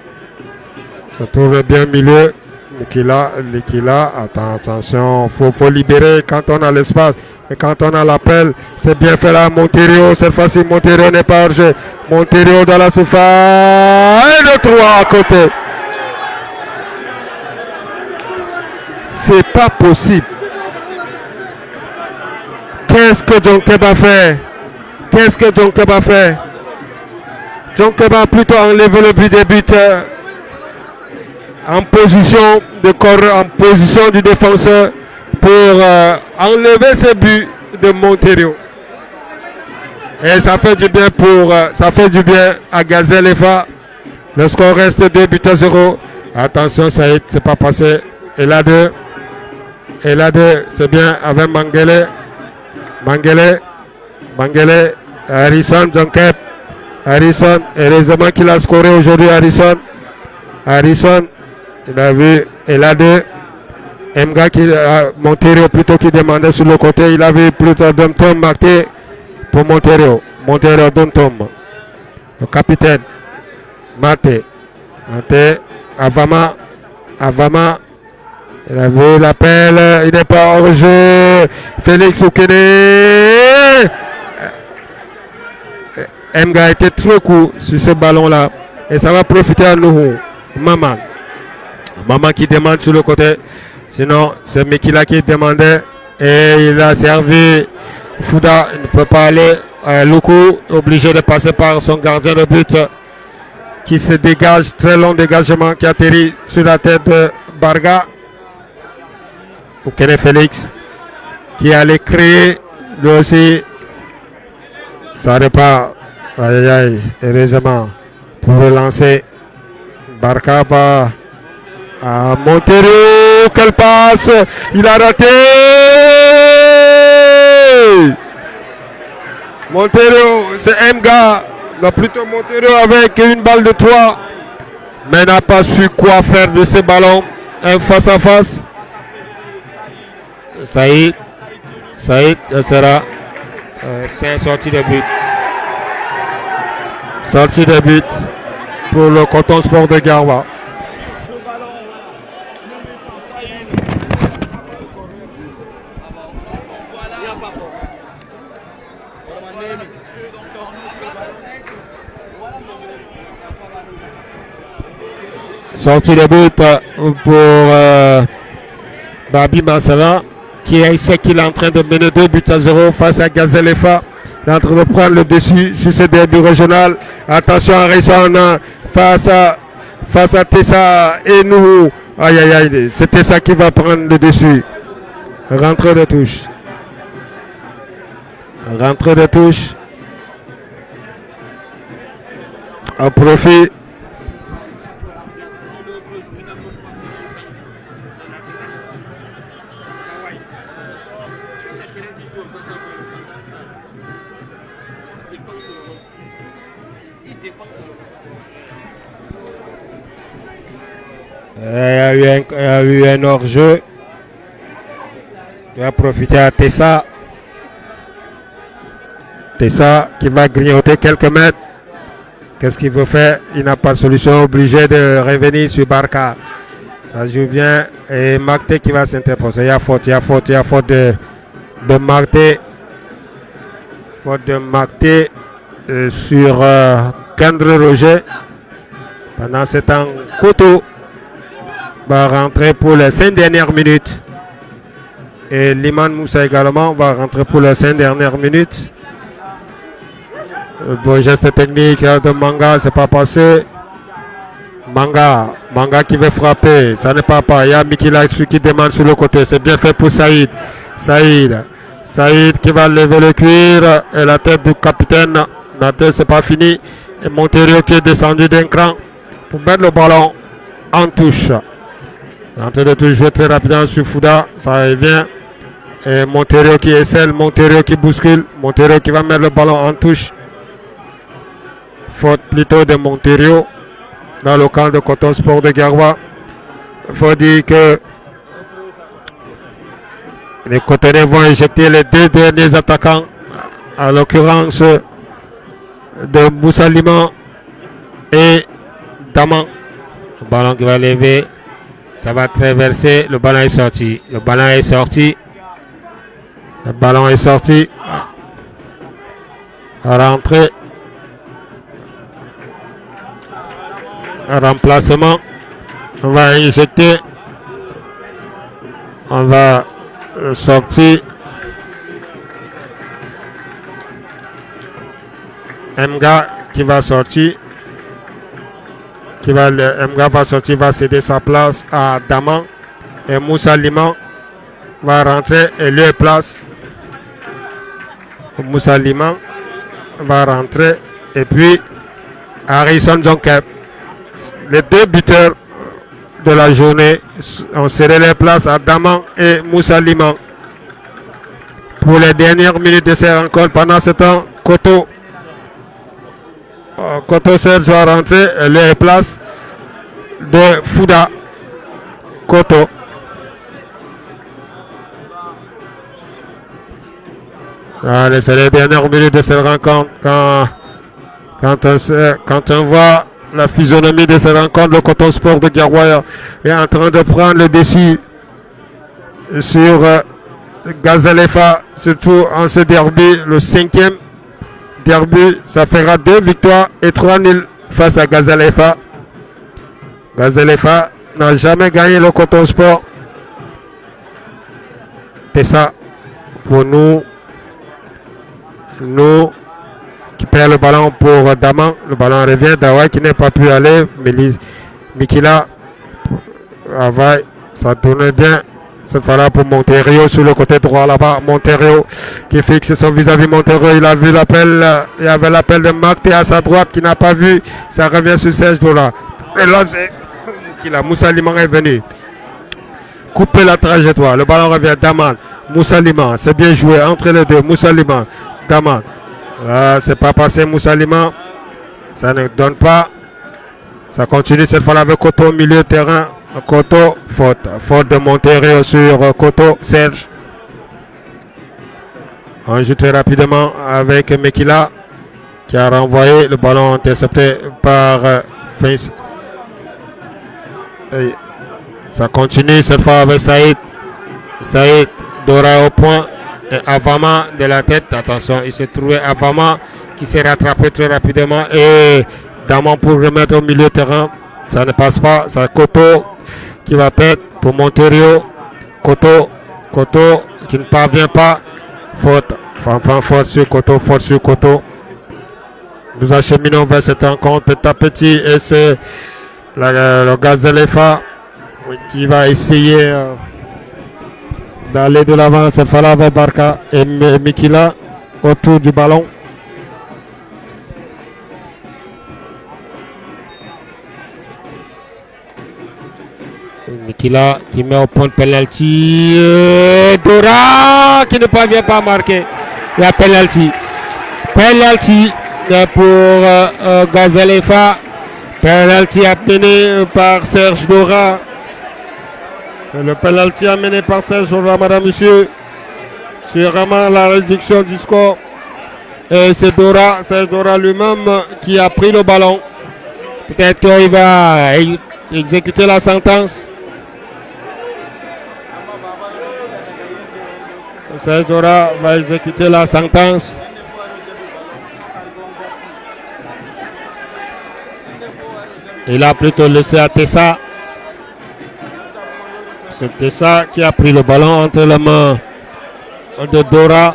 Ça trouve bien au milieu. Mikila. Attention. Faut libérer quand on a l'espace. Et quand on a l'appel, c'est bien fait là, Monterio. Cette fois-ci, Monterio n'est pas hors-jeu. Monterio dans la surface. Et le 3 à côté. C'est pas possible. Qu'est-ce que Djonkeba fait? Djonkeba a plutôt enlevé le but des buteurs. En position de corps, en position du défenseur. Pour enlever ce but de Monterio. Et ça fait du bien à Gazelefa Le score reste 2-0. Attention, Saïd, c'est pas passé. Et là 2. Et là 2, c'est bien avec Mangele. Mangele. Harrison, Jonkep. Harrison, heureusement qu'il a scoré aujourd'hui, Harrison, il a vu. Et là 2. Mga qui a Monterio plutôt qui demandait sur le côté. Il avait plutôt Domtom marqué pour Monterio. Domtom. Le capitaine. Mate. Avama. Il a vu l'appel. Il n'est pas hors jeu. Félix Oukene. Mga était trop court sur ce ballon-là. Et ça va profiter à nous. Maman qui demande sur le côté. Sinon, c'est Mekila qui demandait. Et il a servi. Fouda ne peut pas aller. Loukou obligé de passer par son gardien de but qui se dégage. Très long dégagement qui atterrit sur la tête de Barga. Oukene Félix qui allait créer lui aussi. Ça repart. Aïe, heureusement pour relancer. Barca va à Monterio. Quelle passe! Il a raté! Monterio, c'est Mga. Non, plutôt Monterio avec une balle de 3. Mais n'a pas su quoi faire de ce ballon. Un face à face. Saïd, ça sera c'est une sortie de but. Sortie de but pour le Coton Sport de Garoua. Sortie de but pour Babi Massala qui sait qu'il est en train de mener 2-0 face à Gazelle-Efa. Il est en train de prendre le dessus sur ce derby régional. Attention à Harrison face à Tessa et nous. Aïe, c'est Tessa qui va prendre le dessus. Rentrée de touche. En profit. Il y a eu un hors-jeu. Il va profiter à Tessa. Tessa qui va grignoter quelques mètres. Qu'est-ce qu'il veut faire? Il n'a pas de solution. Obligé de revenir sur Barca. Ça joue bien. Et Marté qui va s'interposer. Il y a faute de Marté. Faute de Marté sur Kendre Roger. Pendant ce temps, Koto va rentrer pour les 5 dernières minutes. Et Liman Moussa également va rentrer pour les 5 dernières minutes. Bon geste technique de Manga, c'est pas passé. Manga qui veut frapper, ça n'est pas. Il y a Mikila qui demande sur le côté. C'est bien fait pour Saïd. Saïd qui va lever le cuir. Et la tête du capitaine. La tête, c'est pas fini. Et Monterio qui est descendu d'un cran pour mettre le ballon en touche. L'entrée de touche jouée très rapidement sur Fouda. Ça revient. Et Monterio qui essaie. Monterio qui bouscule. Monterio qui va mettre le ballon en touche. Faute plutôt de Monterio dans le camp de Coton Sport de Garoua. Il faut dire que les Cotonais vont éjecter les 2 derniers attaquants, à l'occurrence de Moussa Liman et Daman. Le ballon qui va lever, ça va traverser, le ballon est sorti. Le ballon est sorti. Rentrée. Un remplacement. On va injecter. On va sortir. Mga qui va sortir. Mga va sortir, va céder sa place à Daman. Et Moussa Liman va rentrer et lui place. Moussa Liman va rentrer. Et puis Harrison Jonkep. les deux buteurs de la journée ont serré les places à Daman et Moussa Liman. Pour les dernières minutes de ces rencontres, pendant ce temps, Koto Serge va rentrer les places de Fouda. Koto. Allez, c'est les dernières minutes de cette rencontre. Quand on voit la physionomie de cette rencontre, le Coton Sport de Guerroya est en train de prendre le dessus sur Gazalefa, surtout en ce derby, le 5e derby. Ça fera 2 victoires et 3 nuls face à Gazalefa. Gazalefa n'a jamais gagné le Coton Sport. Et ça, pour nous qui perd le ballon pour Daman, le ballon revient. Dawai qui n'est pas pu aller. Mikila, ça tourne bien. Cette fois-là pour Monterio sur le côté droit là-bas. Monterio qui fixe son vis-à-vis. Monterio, il a vu l'appel. Il y avait l'appel de Marc à sa droite qui n'a pas vu. Ça revient sur Serge Dola. Et là, c'est Moussa Liman est venu couper la trajectoire. Le ballon revient. Daman, Moussa Liman. C'est bien joué entre les deux. Moussa Liman, Daman. C'est pas passé Moussa Liman. Ça ne donne pas. Ça continue cette fois avec Koto au milieu de terrain. Koto, faute de Monterio sur Koto, Serge. On joue très rapidement avec Mekila qui a renvoyé le ballon intercepté par Fins. Ça continue cette fois avec Saïd. Saïd, Dora au point. Et Avama de la tête. Attention, il s'est trouvé Avama qui s'est rattrapé très rapidement. Et Daman pour remettre au milieu de terrain. Ça ne passe pas. C'est Koto qui va perdre pour Monterio. Koto qui ne parvient pas. Faute sur Koto. Nous acheminons vers cette rencontre petit à petit. Et c'est le Gazalefa qui va essayer d'aller de l'avant. Cette fois-là avec Barka et Mikila autour du ballon. Mikila qui met au point de penalty. Dora qui ne parvient pas à marquer. Il y a penalty. Penalty pour Gazalefa. Penalty amené par Serge Dora. Le penalty amené par Serge Dora, madame, monsieur. C'est vraiment la réduction du score. Et c'est Serge Dora lui-même qui a pris le ballon. Peut-être qu'il va exécuter la sentence. Serge Dora va exécuter la sentence. Il a plutôt laissé à Tessa. C'est Tessa qui a pris le ballon entre les mains de Dora.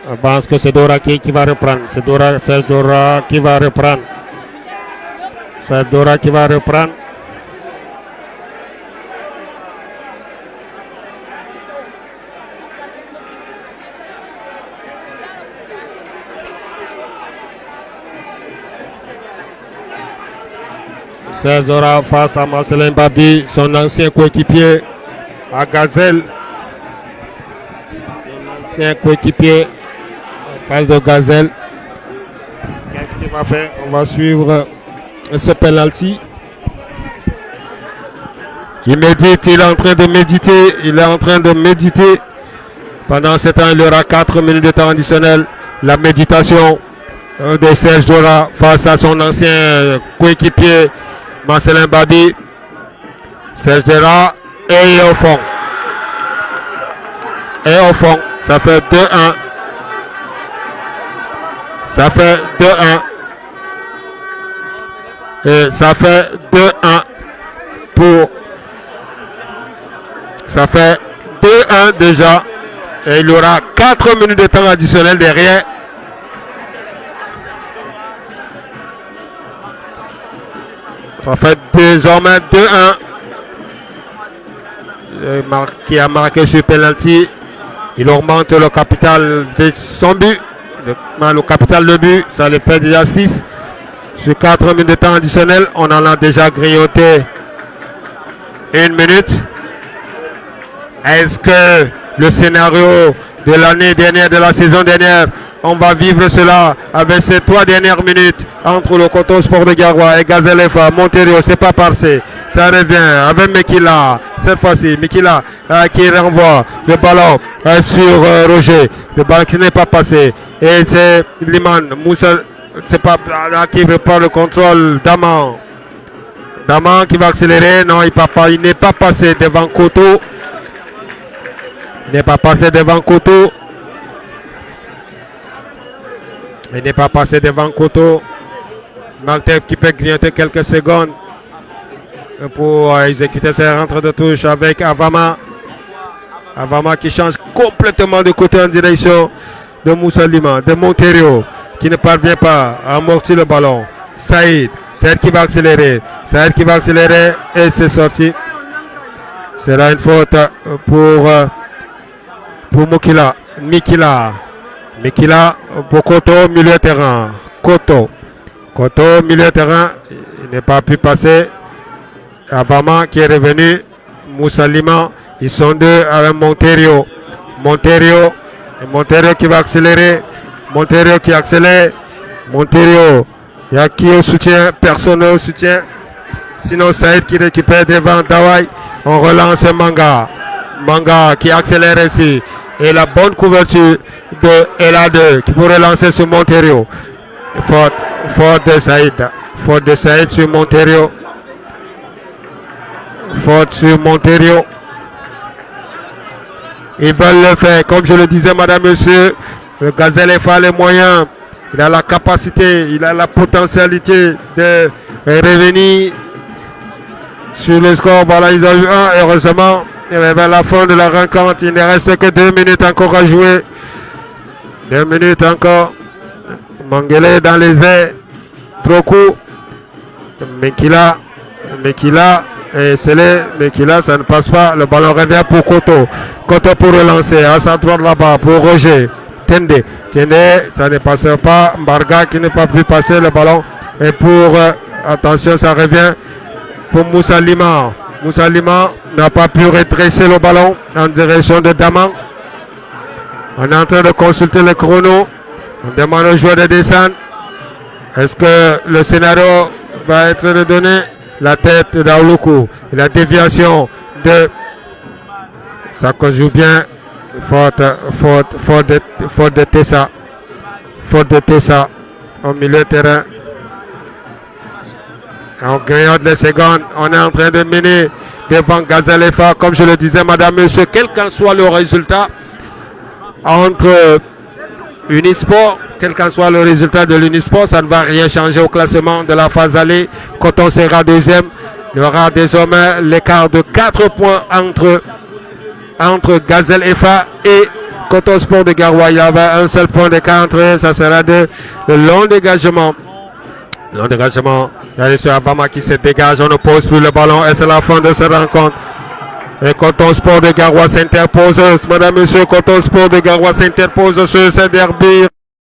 Je pense que c'est Dora qui va reprendre. C'est Serge Dora qui va reprendre. Serge Dora qui va reprendre. Serge Dora face à Marcelin Babi, son ancien coéquipier à Gazelle. Son ancien coéquipier face de Gazelle. Qu'est-ce qu'il va faire? On va suivre ce penalty. Il médite, il est en train de méditer. Pendant ce temps, il y aura 4 minutes de temps additionnel. La méditation de Serge Dora face à son ancien coéquipier Marcelin Babi. Serge Dora est au fond. Ça fait 2-1. Ça fait 2-1. Et ça fait 2-1 pour. Ça fait 2-1 déjà. Et il y aura 4 minutes de temps additionnel derrière. Ça fait désormais 2-1. Qui a marqué sur penalty. Il augmente le capital de son but. Le capital de but, ça le fait déjà 6 Sur 4 minutes de temps additionnel, on en a déjà grignoté 1 minute. Est-ce que le scénario de l'année dernière, de la saison dernière, on va vivre cela avec ces 3 dernières minutes entre le Coton Sport de Garoua et Gazelle FA. Monterio, c'est pas passé. Ça revient avec Mekila. Cette fois-ci, Mekila qui renvoie le ballon sur Roger. Le ballon qui n'est pas passé. Et c'est Liman. Moussa, c'est pas qui prend le contrôle. Daman. Daman qui va accélérer. Non, il n'est pas passé devant Koto. Il n'est pas passé devant Koto. Il n'est pas passé devant Koto. Martin qui peut grignoter quelques secondes pour exécuter ses rentres de touche avec Avama. Avama qui change complètement de côté en direction de Moussa Lima, de Monterio qui ne parvient pas à amortir le ballon. Saïd qui va accélérer. Saïd qui va accélérer et c'est sorti. C'est là une faute pour Mikila pour Koto, milieu terrain. Koto, milieu terrain. Il n'est pas pu passer. Avama qui est revenu. Moussa Lima. Ils sont deux avec Monterio. Monterio qui va accélérer. Monterio qui accélère. Monterio. Il y a qui au soutien? Personne au soutien. Sinon Saïd qui récupère devant Dawai. On relance Manga. Manga qui accélère ici. Et la bonne couverture de LA2 qui pourrait lancer sur Monterio. Faute de Saïd. Faute de Saïd sur Monterio. Faute sur Monterio. Ils veulent le faire. Comme je le disais, madame, monsieur, le Gazelle FA a les moyens. Il a la capacité, il a la potentialité de revenir sur le score. Voilà, ils ont eu un, heureusement. Et à la fin de la rencontre, il ne reste que 2 minutes encore à jouer. 2 minutes encore. Mangele dans les airs. Trop court. Mekila. Et Sélé. Mekila, ça ne passe pas. Le ballon revient pour Koto. Koto pour relancer. À sa droite là-bas pour Roger. Tende, ça ne passe pas. Mbarga qui n'est pas pu passer le ballon. Et pour, attention, ça revient pour Moussa Lima. Moussa Lima n'a pas pu redresser le ballon en direction de Daman. On est en train de consulter le chrono. On demande aux joueurs de descendre. Est-ce que le scénario va être redonné? La tête d'Aouloukou. La déviation de... Ça conjoue bien. Faute de Tessa. Faute de Tessa au milieu de terrain. On grignote les secondes. On est en train de mener devant Gazelle FA. Comme je le disais, madame, monsieur, quel qu'en soit le résultat entre Unisport, quel qu'en soit le résultat de l'Unisport, ça ne va rien changer au classement de la phase aller. Quand on sera deuxième, il y aura désormais l'écart de 4 points entre Gazelle FA et Coton Sport de Garoua. Il y avait un seul point d'écart entre eux. Ça sera de long dégagement. Long dégagement. Il y a M. Avama qui se dégage. On ne pose plus le ballon et c'est la fin de cette rencontre. Et Coton Sport de Garoua s'interpose. Madame, monsieur, Coton Sport de Garoua s'interpose sur ce derby.